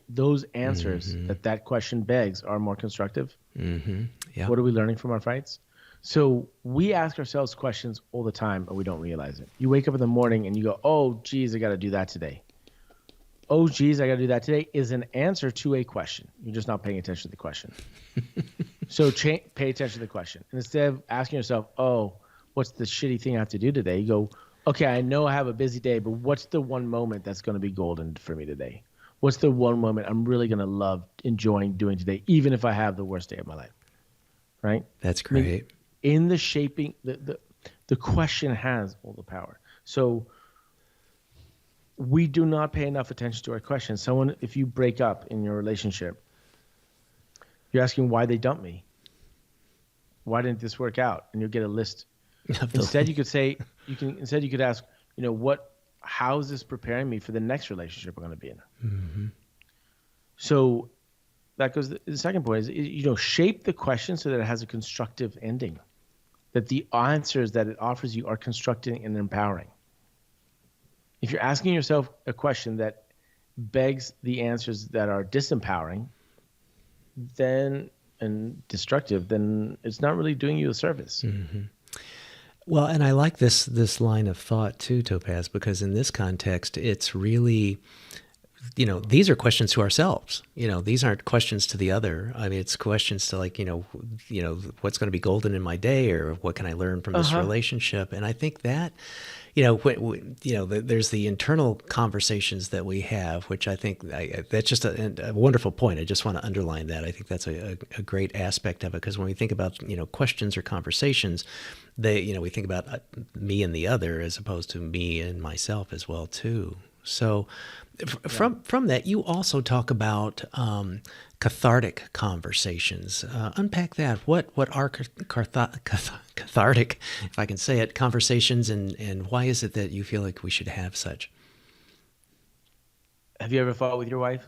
[SPEAKER 2] those answers that question begs are more constructive?
[SPEAKER 1] Mm-hmm. Yeah.
[SPEAKER 2] What are we learning from our fights? So we ask ourselves questions all the time, and we don't realize it. You wake up in the morning and you go, oh, geez, I got to do that today. Oh, geez, I got to do that today is an answer to a question. You're just not paying attention to the question. So pay attention to the question. And instead of asking yourself, oh, what's the shitty thing I have to do today? You go, okay, I know I have a busy day, but what's the one moment that's going to be golden for me today? What's the one moment I'm really going to love enjoying doing today, even if I have the worst day of my life? Right?
[SPEAKER 1] That's
[SPEAKER 2] I mean,
[SPEAKER 1] great.
[SPEAKER 2] in the shaping, the question has all the power. So we do not pay enough attention to our questions. Someone, if you break up in your relationship, you're asking why they dumped me. Why didn't this work out? And you'll get a list. Instead, you could say, instead you could ask, how is this preparing me for the next relationship I'm going to be in?
[SPEAKER 1] Mm-hmm.
[SPEAKER 2] So that goes, the second point is, shape the question so that it has a constructive ending, that the answers that it offers you are constructive and empowering. If you're asking yourself a question that begs the answers that are disempowering, and destructive, then it's not really doing you a service.
[SPEAKER 1] Mm-hmm. Well, and I like this line of thought too, Topaz, because in this context, it's really, these are questions to ourselves. These aren't questions to the other. I mean, it's questions to what's going to be golden in my day, or what can I learn from this relationship? And I think that, there's the internal conversations that we have, which I think that's just a wonderful point. I just want to underline that. I think that's a great aspect of it, because when we think about, questions or conversations, we think about me and the other as opposed to me and myself as well too. So from that, you also talk about cathartic conversations. Unpack that. What are cathartic, if I can say it, conversations, and why is it that you feel like we should have such?
[SPEAKER 2] Have you ever fought with your wife?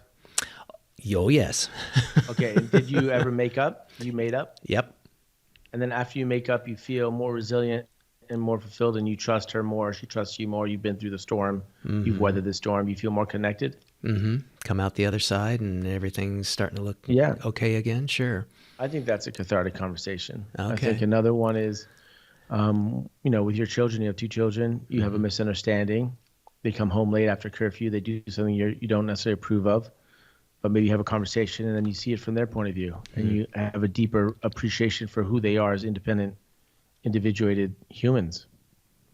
[SPEAKER 1] Oh, yes.
[SPEAKER 2] Okay. And did you ever make up? You made up?
[SPEAKER 1] Yep.
[SPEAKER 2] And then after you make up, you feel more resilient and more fulfilled, and you trust her more. She trusts you more. You've been through the storm. Mm-hmm. You've weathered the storm. You feel more connected.
[SPEAKER 1] Mm-hmm. Come out the other side and everything's starting to look okay again. Sure.
[SPEAKER 2] I think that's a cathartic conversation.
[SPEAKER 1] Okay.
[SPEAKER 2] I think another one is, with your children, you have 2 children, you have a misunderstanding. They come home late after curfew. They do something you don't necessarily approve of, but maybe you have a conversation and then you see it from their point of view, and you have a deeper appreciation for who they are as independent, individuated humans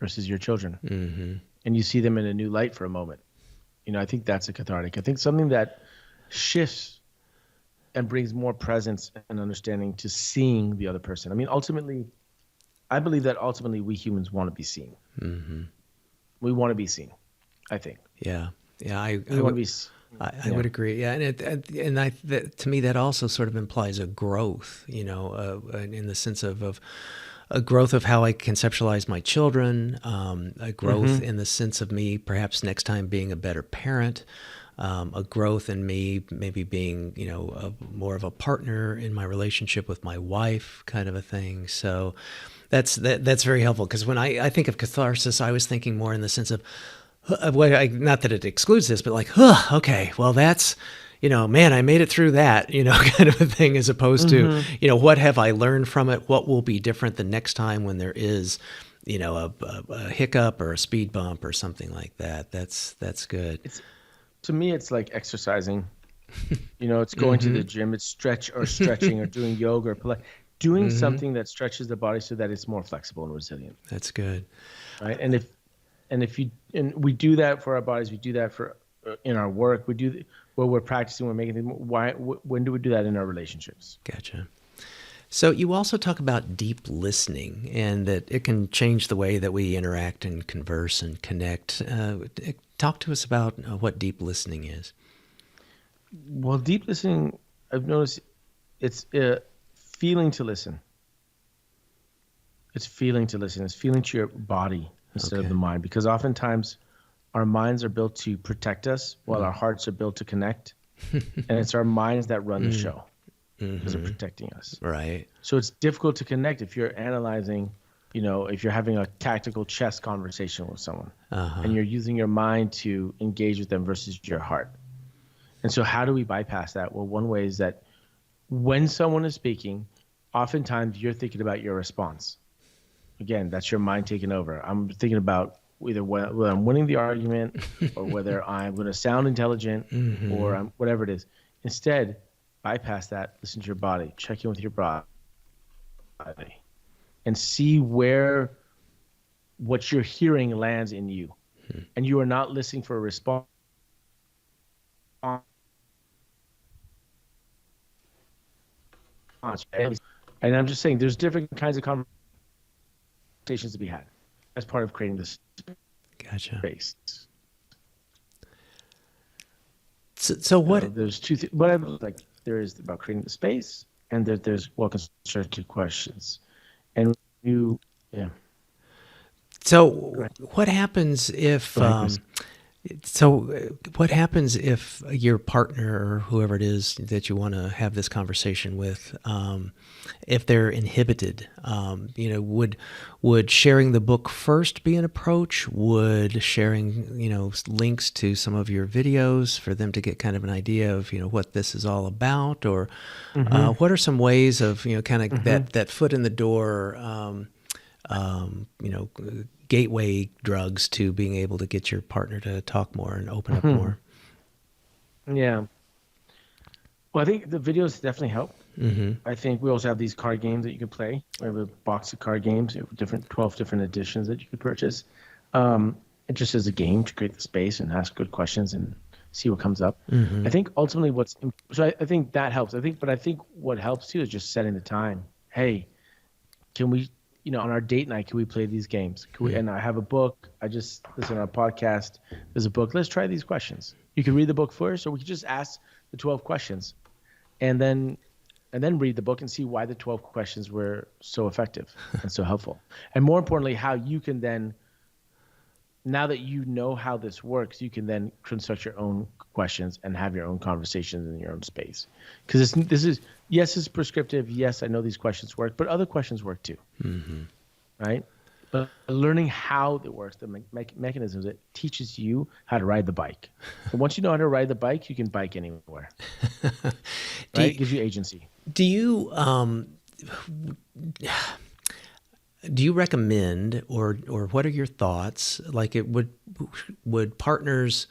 [SPEAKER 2] versus your children. Mm-hmm. And you see them in a new light for a moment. I think that's a cathartic. I think something that shifts and brings more presence and understanding to seeing the other person. I mean, I believe that ultimately we humans want to be seen. Mm-hmm. We want to be seen, I think.
[SPEAKER 1] Yeah. Yeah. I
[SPEAKER 2] would
[SPEAKER 1] agree. Yeah. To me, that also sort of implies a growth, in the sense of a growth of how I conceptualize my children, a growth in the sense of me perhaps next time being a better parent, a growth in me maybe being, more of a partner in my relationship with my wife, kind of a thing. So that's very helpful, because when I think of catharsis, I was thinking more in the sense of, not that it excludes this, but like, okay, well, that's, man, I made it through that, kind of a thing, as opposed to, what have I learned from it? What will be different the next time when there is, a hiccup or a speed bump or something like that? That's good.
[SPEAKER 2] To me, it's like exercising. It's going to the gym, it's stretching or doing yoga or doing something that stretches the body so that it's more flexible and resilient.
[SPEAKER 1] That's good.
[SPEAKER 2] Right. And we do that for our bodies. We do that in our work. We do where we're practicing, we're making things. When do we do that in our relationships?
[SPEAKER 1] Gotcha. So you also talk about deep listening, and that it can change the way that we interact and converse and connect. Talk to us about what deep listening is.
[SPEAKER 2] Well, deep listening, I've noticed it's feeling to listen. It's feeling to listen. It's feeling to your body instead of the mind, because oftentimes our minds are built to protect us while our hearts are built to connect. And it's our minds that run the show because they're protecting us.
[SPEAKER 1] Right.
[SPEAKER 2] So it's difficult to connect if you're analyzing, if you're having a tactical chess conversation with someone and you're using your mind to engage with them versus your heart. And so how do we bypass that? Well, one way is that when someone is speaking, oftentimes you're thinking about your response. Again, that's your mind taking over. I'm thinking about either whether I'm winning the argument or whether I'm going to sound intelligent or whatever it is. Instead, bypass that, listen to your body, check in with your body, and see where what you're hearing lands in you, and you are not listening for a response. And I'm just saying, there's different kinds of conversations to be had as part of creating this space.
[SPEAKER 1] So what?
[SPEAKER 2] There's two things. What I like there is about creating the space, and there's well-constructed questions, and you, yeah.
[SPEAKER 1] So what happens if? What happens if your partner or whoever it is that you want to have this conversation with, if they're inhibited? Would sharing the book first be an approach? Would sharing, links to some of your videos for them to get kind of an idea of, what this is all about? Or what are some ways of, kind of that foot in the door, gateway drugs to being able to get your partner to talk more and open up more?
[SPEAKER 2] Yeah. Well, I think the videos definitely help. I think we also have these card games that you can play. We have a box of card games, 12 different editions that you can purchase. Just as a game to create the space and ask good questions and see what comes up. I think ultimately I think that helps. But I think what helps too is just setting the time. Hey, can we, on our date night, can we play these games? And I have a book. I just listen to our podcast. There's a book. Let's try these questions. You can read the book first, or we could just ask the 12 questions, and then read the book and see why the 12 questions were so effective and so helpful. And more importantly, how you can then, now that you know how this works, you can then construct your own questions and have your own conversations in your own space. Because it's prescriptive. Yes, I know these questions work, but other questions work too. Right? But learning how it works, the mechanisms, it teaches you how to ride the bike. And once you know how to ride the bike, you can bike anywhere. Right? It gives you agency.
[SPEAKER 1] Do you recommend, or what are your thoughts? Like, would partners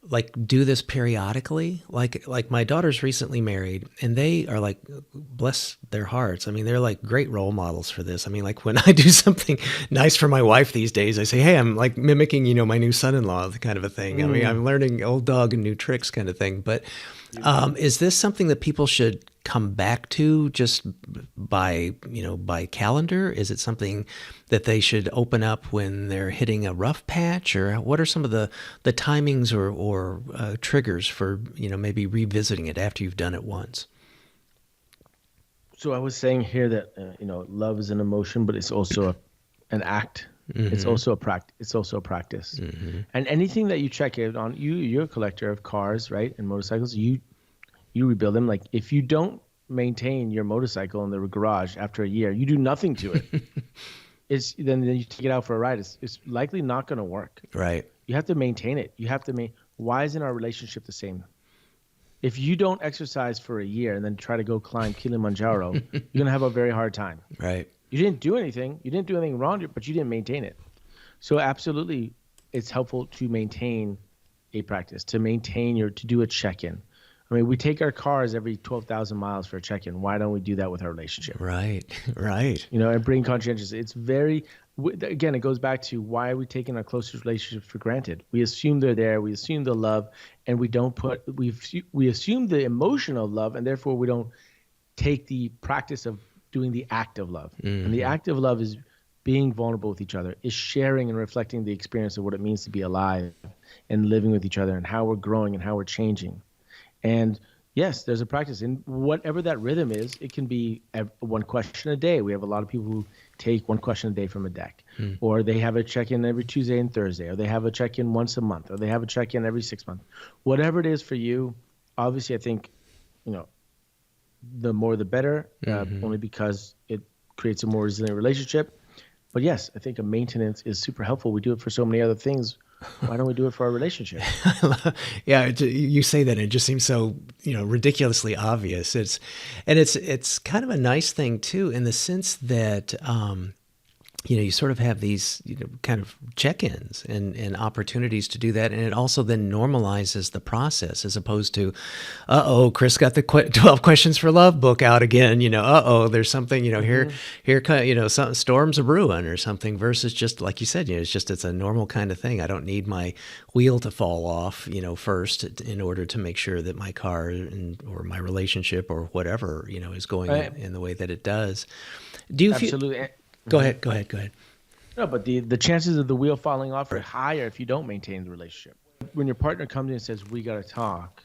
[SPEAKER 1] like do this periodically? Like my daughter's recently married, and they are like, bless their hearts, I mean, they're like great role models for this. I mean, like when I do something nice for my wife these days, I say, hey, I'm like mimicking, my new son-in-law kind of a thing. I mean, I'm learning old dog and new tricks kind of thing. But is this something that people should come back to just by calendar? Is it something that they should open up when they're hitting a rough patch? Or what are some of the timings or triggers for, maybe revisiting it after you've done it once?
[SPEAKER 2] So I was saying here that, love is an emotion, but it's also an act. It's also a practice. And anything that you check it on, you're a collector of cars, right? And motorcycles, you rebuild them. Like if you don't maintain your motorcycle in the garage after a year, you do nothing to it. Then you take it out for a ride. It's likely not going to work.
[SPEAKER 1] Right.
[SPEAKER 2] You have to maintain it. Why isn't our relationship the same? If you don't exercise for a year and then try to go climb Kilimanjaro, you're going to have a very hard time.
[SPEAKER 1] Right.
[SPEAKER 2] You didn't do anything. You didn't do anything wrong, but you didn't maintain it. So absolutely, it's helpful to maintain a practice, to do a check-in. I mean, we take our cars every 12,000 miles for a check-in. Why don't we do that with our relationship?
[SPEAKER 1] Right.
[SPEAKER 2] And bring conscientious. It's again, it goes back to why are we taking our closest relationships for granted? We assume they're there. We assume the love, and we assume the emotional love, and therefore we don't take the practice of doing the act of love. And the act of love is being vulnerable with each other, is sharing and reflecting the experience of what it means to be alive and living with each other and how we're growing and how we're changing. And yes, there's a practice. And whatever that rhythm is, it can be one question a day. We have a lot of people who take one question a day from a deck. Or they have a check-in every Tuesday and Thursday. Or they have a check-in once a month. Or they have a check-in every 6 months. Whatever it is for you, obviously I think, the more the better, only because it creates a more resilient relationship. But yes, I think a maintenance is super helpful. We do it for so many other things. Why don't we do it for our relationship?
[SPEAKER 1] Yeah, you say that, and it just seems so, ridiculously obvious. It's kind of a nice thing too, in the sense that you sort of have these kind of check-ins and opportunities to do that. And it also then normalizes the process as opposed to, Chris got the 12 questions for love book out again, there's something, here, some storms a brewing or something versus just like you said, it's a normal kind of thing. I don't need my wheel to fall off, first in order to make sure that my car or my relationship or whatever, is going in the way that it does. Do you
[SPEAKER 2] Absolutely.
[SPEAKER 1] Go ahead.
[SPEAKER 2] No, but the chances of the wheel falling off are higher if you don't maintain the relationship. When your partner comes in and says, we got to talk,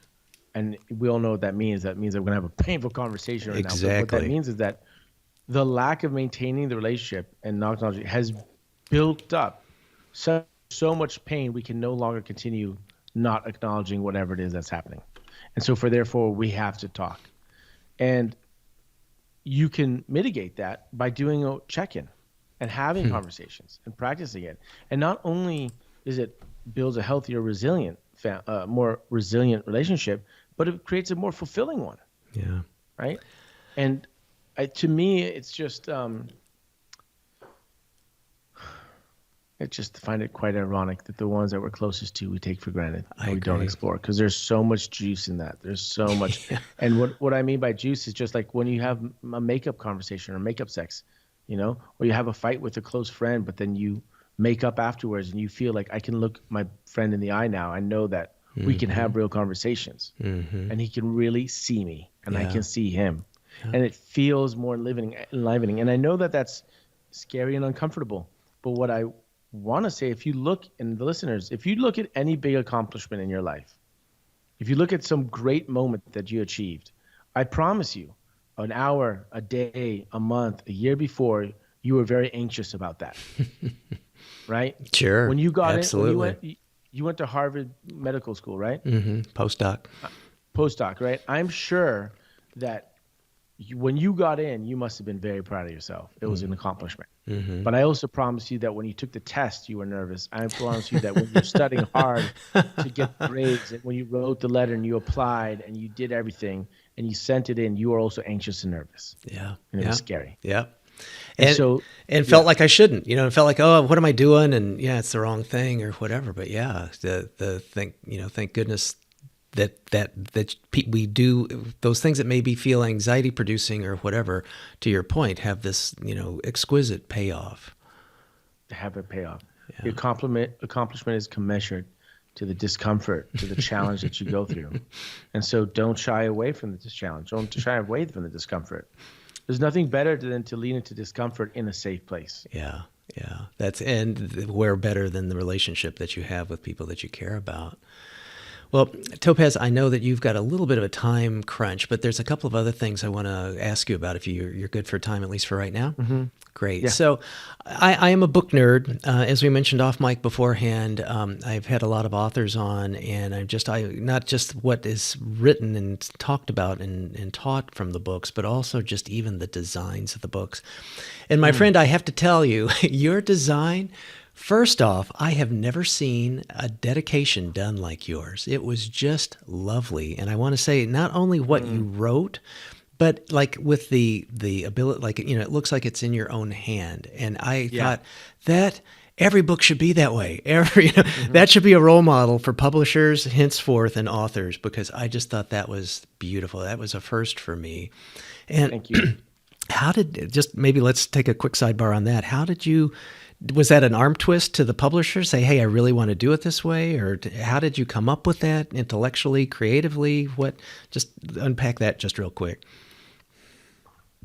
[SPEAKER 2] and we all know what that means. That means that we're going to have a painful conversation right now. But what that means is that the lack of maintaining the relationship and not acknowledging has built up so much pain we can no longer continue not acknowledging whatever it is that's happening. And so therefore, we have to talk. And you can mitigate that by doing a check-in and having conversations and practicing it. And not only is it builds a healthier, more resilient relationship, but it creates a more fulfilling one.
[SPEAKER 1] Yeah.
[SPEAKER 2] Right. And to me, it's just, I just find it quite ironic that the ones that we're closest to, we take for granted. We don't explore because there's so much juice in that. There's so much. And what I mean by juice is just like when you have a makeup conversation or makeup sex, or you have a fight with a close friend, but then you make up afterwards and you feel like I can look my friend in the eye now. I know that we can have real conversations and he can really see me and I can see him. And it feels more enlivening. And I know that that's scary and uncomfortable. But what I want to say, if you look at any big accomplishment in your life, if you look at some great moment that you achieved, I promise you an hour, a day, a month, a year before, you were very anxious about that. Right?
[SPEAKER 1] Sure.
[SPEAKER 2] When you got
[SPEAKER 1] absolutely.
[SPEAKER 2] in, you went to Harvard Medical School, right?
[SPEAKER 1] Postdoc,
[SPEAKER 2] right? I'm sure that when you got in, you must have been very proud of yourself. It was an accomplishment. But I also promise you that when you took the test, you were nervous. I promise you that when you're studying hard to get grades, and when you wrote the letter and you applied and you did everything and you sent it in, you were also anxious and nervous.
[SPEAKER 1] Yeah.
[SPEAKER 2] And it was scary.
[SPEAKER 1] Yeah.
[SPEAKER 2] And
[SPEAKER 1] felt like I shouldn't, it felt like, oh, what am I doing? And it's the wrong thing or whatever. But thank goodness that we do those things that maybe feel anxiety producing or whatever, to your point, have this, exquisite payoff.
[SPEAKER 2] Have a payoff. Yeah. Your accomplishment is commensurate to the discomfort, to the challenge that you go through. And so don't shy away from this challenge. Don't shy away from the discomfort. There's nothing better than to lean into discomfort in a safe place.
[SPEAKER 1] Yeah. And where better than the relationship that you have with people that you care about. Well, Topaz, I know that you've got a little bit of a time crunch, but there's a couple of other things I want to ask you about if you're good for time, at least for right now. Mm-hmm. Great. Yeah. So I am a book nerd. As we mentioned off mic beforehand, I've had a lot of authors on, and not just what is written and talked about and taught from the books, but also just even the designs of the books. And my friend, I have to tell you, your design, first off, I have never seen a dedication done like yours. It was just lovely. And I want to say not only what you wrote, but like with the ability, like, it looks like it's in your own hand. And I thought that every book should be that way. That should be a role model for publishers henceforth and authors, because I just thought that was beautiful. That was a first for me. And
[SPEAKER 2] thank you.
[SPEAKER 1] Maybe let's take a quick sidebar on that. Was that an arm twist to the publisher? Say, hey, I really want to do it this way? Or how did you come up with that intellectually, creatively? Just unpack that just real quick.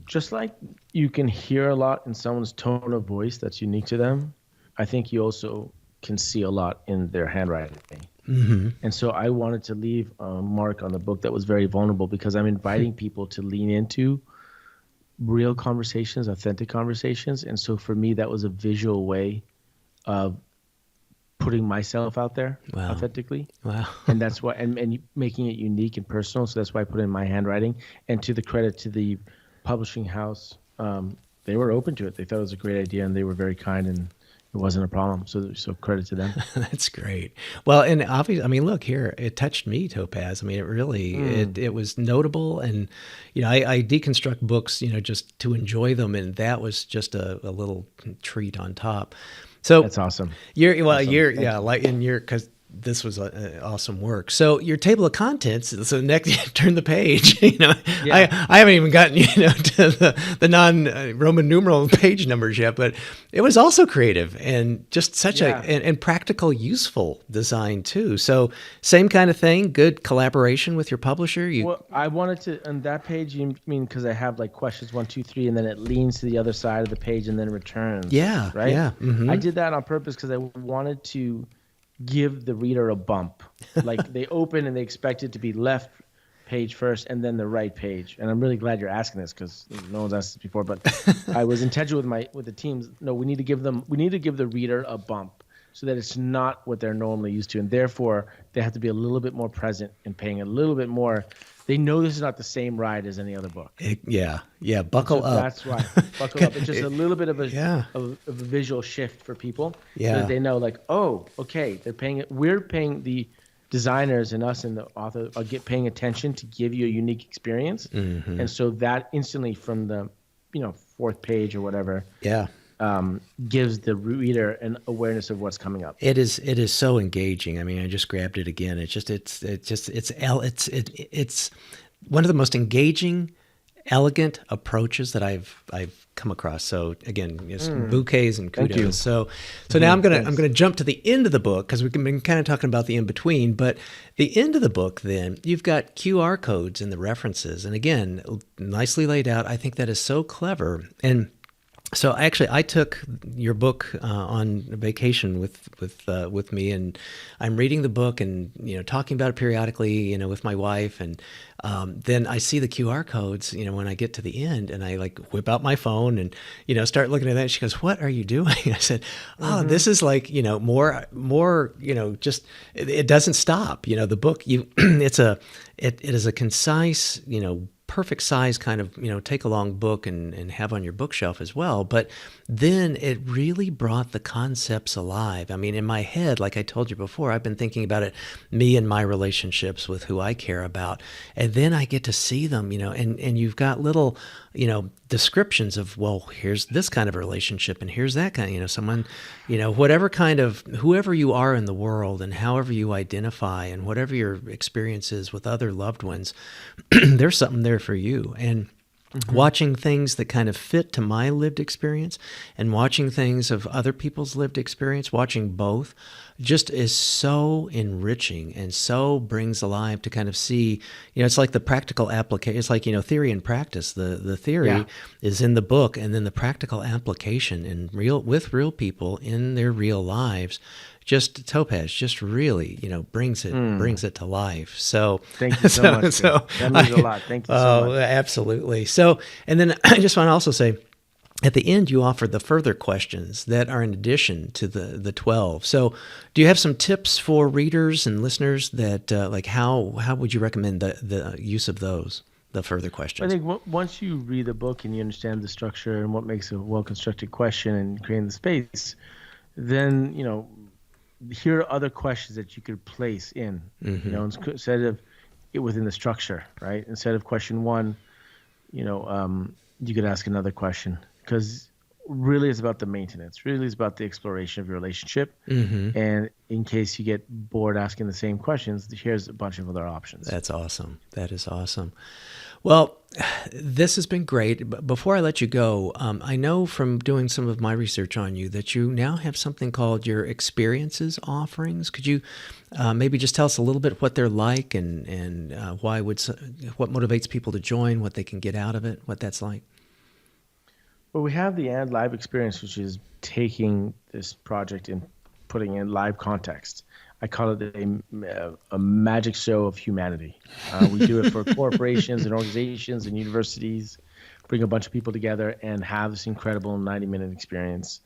[SPEAKER 2] Just like you can hear a lot in someone's tone of voice that's unique to them, I think you also can see a lot in their handwriting. Mm-hmm. And so I wanted to leave a mark on the book that was very vulnerable, because I'm inviting people to lean into real conversations, authentic conversations. And so for me, that was a visual way of putting myself out there authentically. Wow. And that's why, and making it unique and personal. So that's why I put in my handwriting. And to the credit to the publishing house, they were open to it. They thought it was a great idea, and they were very kind and it wasn't a problem. So credit to them.
[SPEAKER 1] That's great. Well, and obviously, I mean, look here, it touched me, Topaz. I mean, it really, it was notable. And, I deconstruct books, just to enjoy them. And that was just a little treat on top. So
[SPEAKER 2] That's awesome.
[SPEAKER 1] because this was awesome work. So your table of contents. So next, turn the page. I haven't even gotten to the non-Roman numeral page numbers yet, but it was also creative and just such and practical, useful design too. So same kind of thing. Good collaboration with your publisher.
[SPEAKER 2] Well, I wanted to on that page. You mean because I have like questions 1, 2, 3, and then it leans to the other side of the page and then returns.
[SPEAKER 1] Yeah.
[SPEAKER 2] Right.
[SPEAKER 1] Yeah. Mm-hmm.
[SPEAKER 2] I did that on purpose because I wanted to give the reader a bump. Like they open and they expect it to be left page first and then the right page. And I'm really glad you're asking this because no one's asked this before, but I was intentional with the teams. No, we need to give the reader a bump so that it's not what they're normally used to. And therefore they have to be a little bit more present and paying a little bit more. They know this is not the same ride as any other book.
[SPEAKER 1] Buckle up.
[SPEAKER 2] That's why. Buckle up. It's just a little bit of a visual shift for people.
[SPEAKER 1] Yeah.
[SPEAKER 2] So that they know, like, oh, okay, they're paying it. We're paying the designers and us and the author are paying attention to give you a unique experience.
[SPEAKER 1] Mm-hmm.
[SPEAKER 2] And so that instantly from the, fourth page or whatever.
[SPEAKER 1] Yeah.
[SPEAKER 2] Gives the reader an awareness of what's coming up.
[SPEAKER 1] It is so engaging. I mean, I just grabbed it again. It's one of the most engaging, elegant approaches that I've come across. So again, bouquets and kudos. So now I'm gonna jump to the end of the book because we've been kind of talking about the in between. But the end of the book, then you've got QR codes in the references, and again, nicely laid out. I think that is so clever. And so actually, I took your book on vacation with me, and I'm reading the book and talking about it periodically, with my wife, and then I see the QR codes, when I get to the end, and I like whip out my phone and start looking at that. She goes, "What are you doing?" I said, "Oh, this is like more just it doesn't stop. The book it is a concise perfect size kind of, take along book and have on your bookshelf as well. But then it really brought the concepts alive. I mean, in my head, like I told you before, I've been thinking about it, me and my relationships with who I care about. And then I get to see them, and you've got little, descriptions of, well, here's this kind of relationship and here's that kind of, someone, whatever kind of, whoever you are in the world and however you identify and whatever your experience is with other loved ones, there's something there for you. And watching things that kind of fit to my lived experience and watching things of other people's lived experience, watching both just is so enriching and so brings alive to kind of see, it's like the practical application. It's like, theory and practice. The theory is in the book, and then the practical application with real people in their real lives. Just Topaz just really, brings it to life. So
[SPEAKER 2] thank you so much. So that means a lot. Thank you so much.
[SPEAKER 1] Absolutely. So, and then I just want to also say, at the end, you offered the further questions that are in addition to the 12. So do you have some tips for readers and listeners that, like how would you recommend the use of those, the further questions?
[SPEAKER 2] I think once you read the book and you understand the structure and what makes a well-constructed question and creating the space, then, here are other questions that you could place in, instead of it within the structure, right? Instead of question 1, you could ask another question. Because really it's about the maintenance. Really it's about the exploration of your relationship. And in case you get bored asking the same questions, here's a bunch of other options.
[SPEAKER 1] That's awesome. That is awesome. Well, this has been great. But before I let you go, I know from doing some of my research on you that you now have something called your experiences offerings. Could you maybe just tell us a little bit what they're like and what motivates people to join, what they can get out of it, what that's like?
[SPEAKER 2] Well, we have the And Live experience, which is taking this project and putting in live context. I call it a magic show of humanity. We do it for corporations and organizations and universities, bring a bunch of people together and have this incredible 90-minute experience.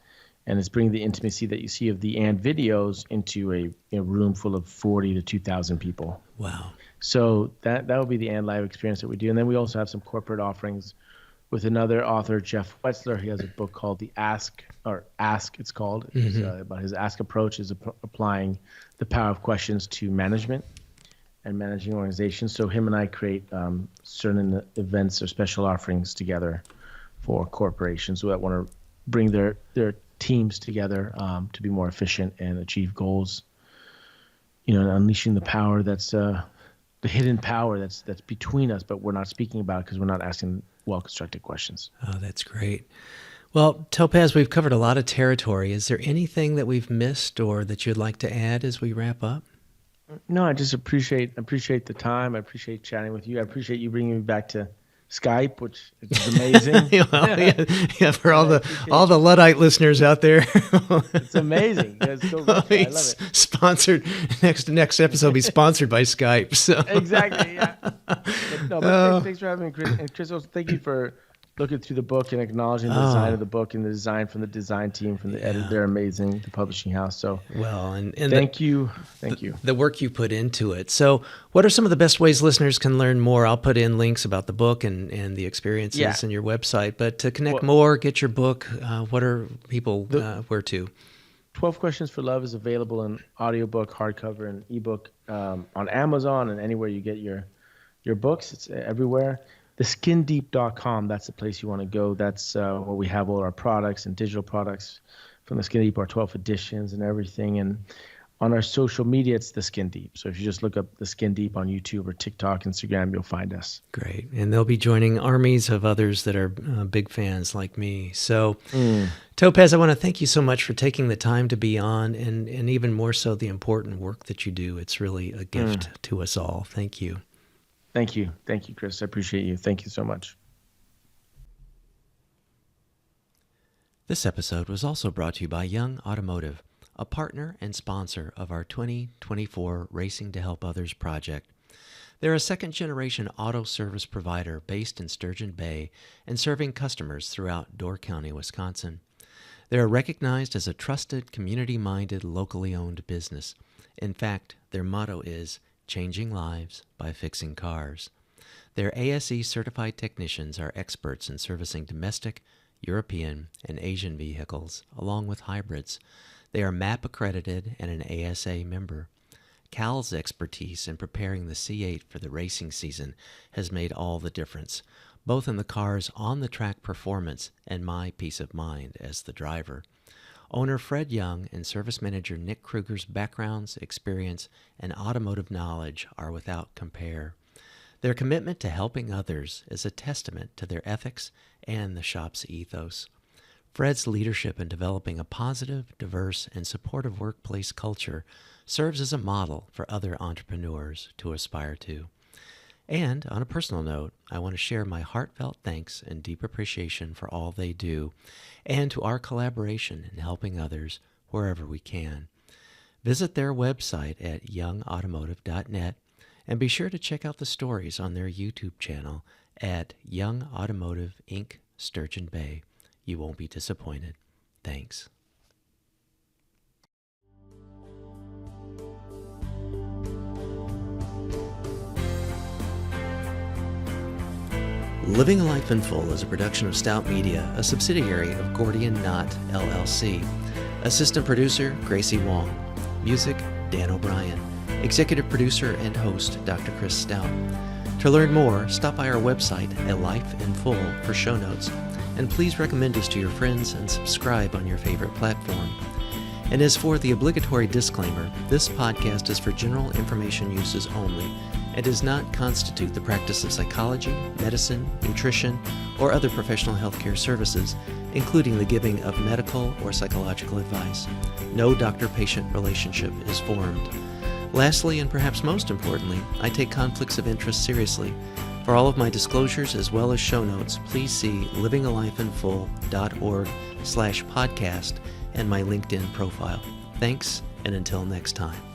[SPEAKER 2] And it's bringing the intimacy that you see of the And videos into a room full of 40 to 2,000 people.
[SPEAKER 1] Wow.
[SPEAKER 2] So that would be the And Live experience that we do. And then we also have some corporate offerings, with another author, Jeff Wetzler. He has a book called Ask, it's called. It's about his Ask approach, is applying the power of questions to management and managing organizations. So him and I create certain events or special offerings together for corporations that want to bring their teams together to be more efficient and achieve goals. And unleashing the power that's the hidden power that's between us, but we're not speaking about it because we're not asking well-constructed questions.
[SPEAKER 1] Oh, that's great. Well, Topaz, we've covered a lot of territory. Is there anything that we've missed or that you'd like to add as we wrap up?
[SPEAKER 2] No, I just appreciate the time. I appreciate chatting with you. I appreciate you bringing me back to Skype, which is amazing.
[SPEAKER 1] yeah, for all the Luddite listeners out there.
[SPEAKER 2] It's amazing. It's so rich. I love it.
[SPEAKER 1] Sponsored. Next episode will be sponsored by Skype. So.
[SPEAKER 2] Exactly, yeah. Thanks for having me, Chris. And Chris, also thank you for looking through the book and acknowledging the design of the book and the design from the design team, from the editor. They're amazing, the publishing house. So and thank you.
[SPEAKER 1] The work you put into it. So what are some of the best ways listeners can learn more? I'll put in links about the book and the experiences in your website. But to connect more, get your book, what are people, where to?
[SPEAKER 2] 12 Questions for Love is available in audiobook, hardcover, and ebook on Amazon and anywhere you get your books. It's everywhere. theskindeep.com, that's the place you want to go. That's where we have all our products and digital products from the Skin Deep, our 12 editions and everything. And on our social media, it's The Skin Deep. So if you just look up The Skin Deep on YouTube or TikTok, Instagram, you'll find us.
[SPEAKER 1] Great. And they'll be joining armies of others that are big fans like me. So Topaz, I want to thank you so much for taking the time to be on and even more so the important work that you do. It's really a gift to us all. Thank you.
[SPEAKER 2] Thank you. Thank you, Chris. I appreciate you. Thank you so much.
[SPEAKER 1] This episode was also brought to you by Young Automotive, a partner and sponsor of our 2024 Racing to Help Others project. They're a second-generation auto service provider based in Sturgeon Bay and serving customers throughout Door County, Wisconsin. They are recognized as a trusted, community-minded, locally owned business. In fact, their motto is changing lives by fixing cars. Their ASE certified technicians are experts in servicing domestic, European, and Asian vehicles, along with hybrids. They are MAP accredited and an ASA member. Cal's expertise in preparing the C8 for the racing season has made all the difference, both in the car's on-the-track performance and my peace of mind as the driver. Owner Fred Young and service manager Nick Kruger's backgrounds, experience, and automotive knowledge are without compare. Their commitment to helping others is a testament to their ethics and the shop's ethos. Fred's leadership in developing a positive, diverse, and supportive workplace culture serves as a model for other entrepreneurs to aspire to. And on a personal note, I want to share my heartfelt thanks and deep appreciation for all they do, and to our collaboration in helping others wherever we can. Visit their website at youngautomotive.net and be sure to check out the stories on their YouTube channel at Young Automotive Inc. Sturgeon Bay. You won't be disappointed. Thanks. Living a Life in Full is a production of Stout Media, a subsidiary of Gordian Knot, LLC. Assistant producer, Gracie Wong. Music, Dan O'Brien. Executive producer and host, Dr. Chris Stout. To learn more, stop by our website at Life in Full for show notes. And please recommend us to your friends and subscribe on your favorite platform. And as for the obligatory disclaimer, this podcast is for general information uses only and does not constitute the practice of psychology, medicine, nutrition, or other professional healthcare services, including the giving of medical or psychological advice. No doctor-patient relationship is formed. Lastly, and perhaps most importantly, I take conflicts of interest seriously. For all of my disclosures as well as show notes, please see livingalifeinfull.org/podcast and my LinkedIn profile. Thanks, and until next time.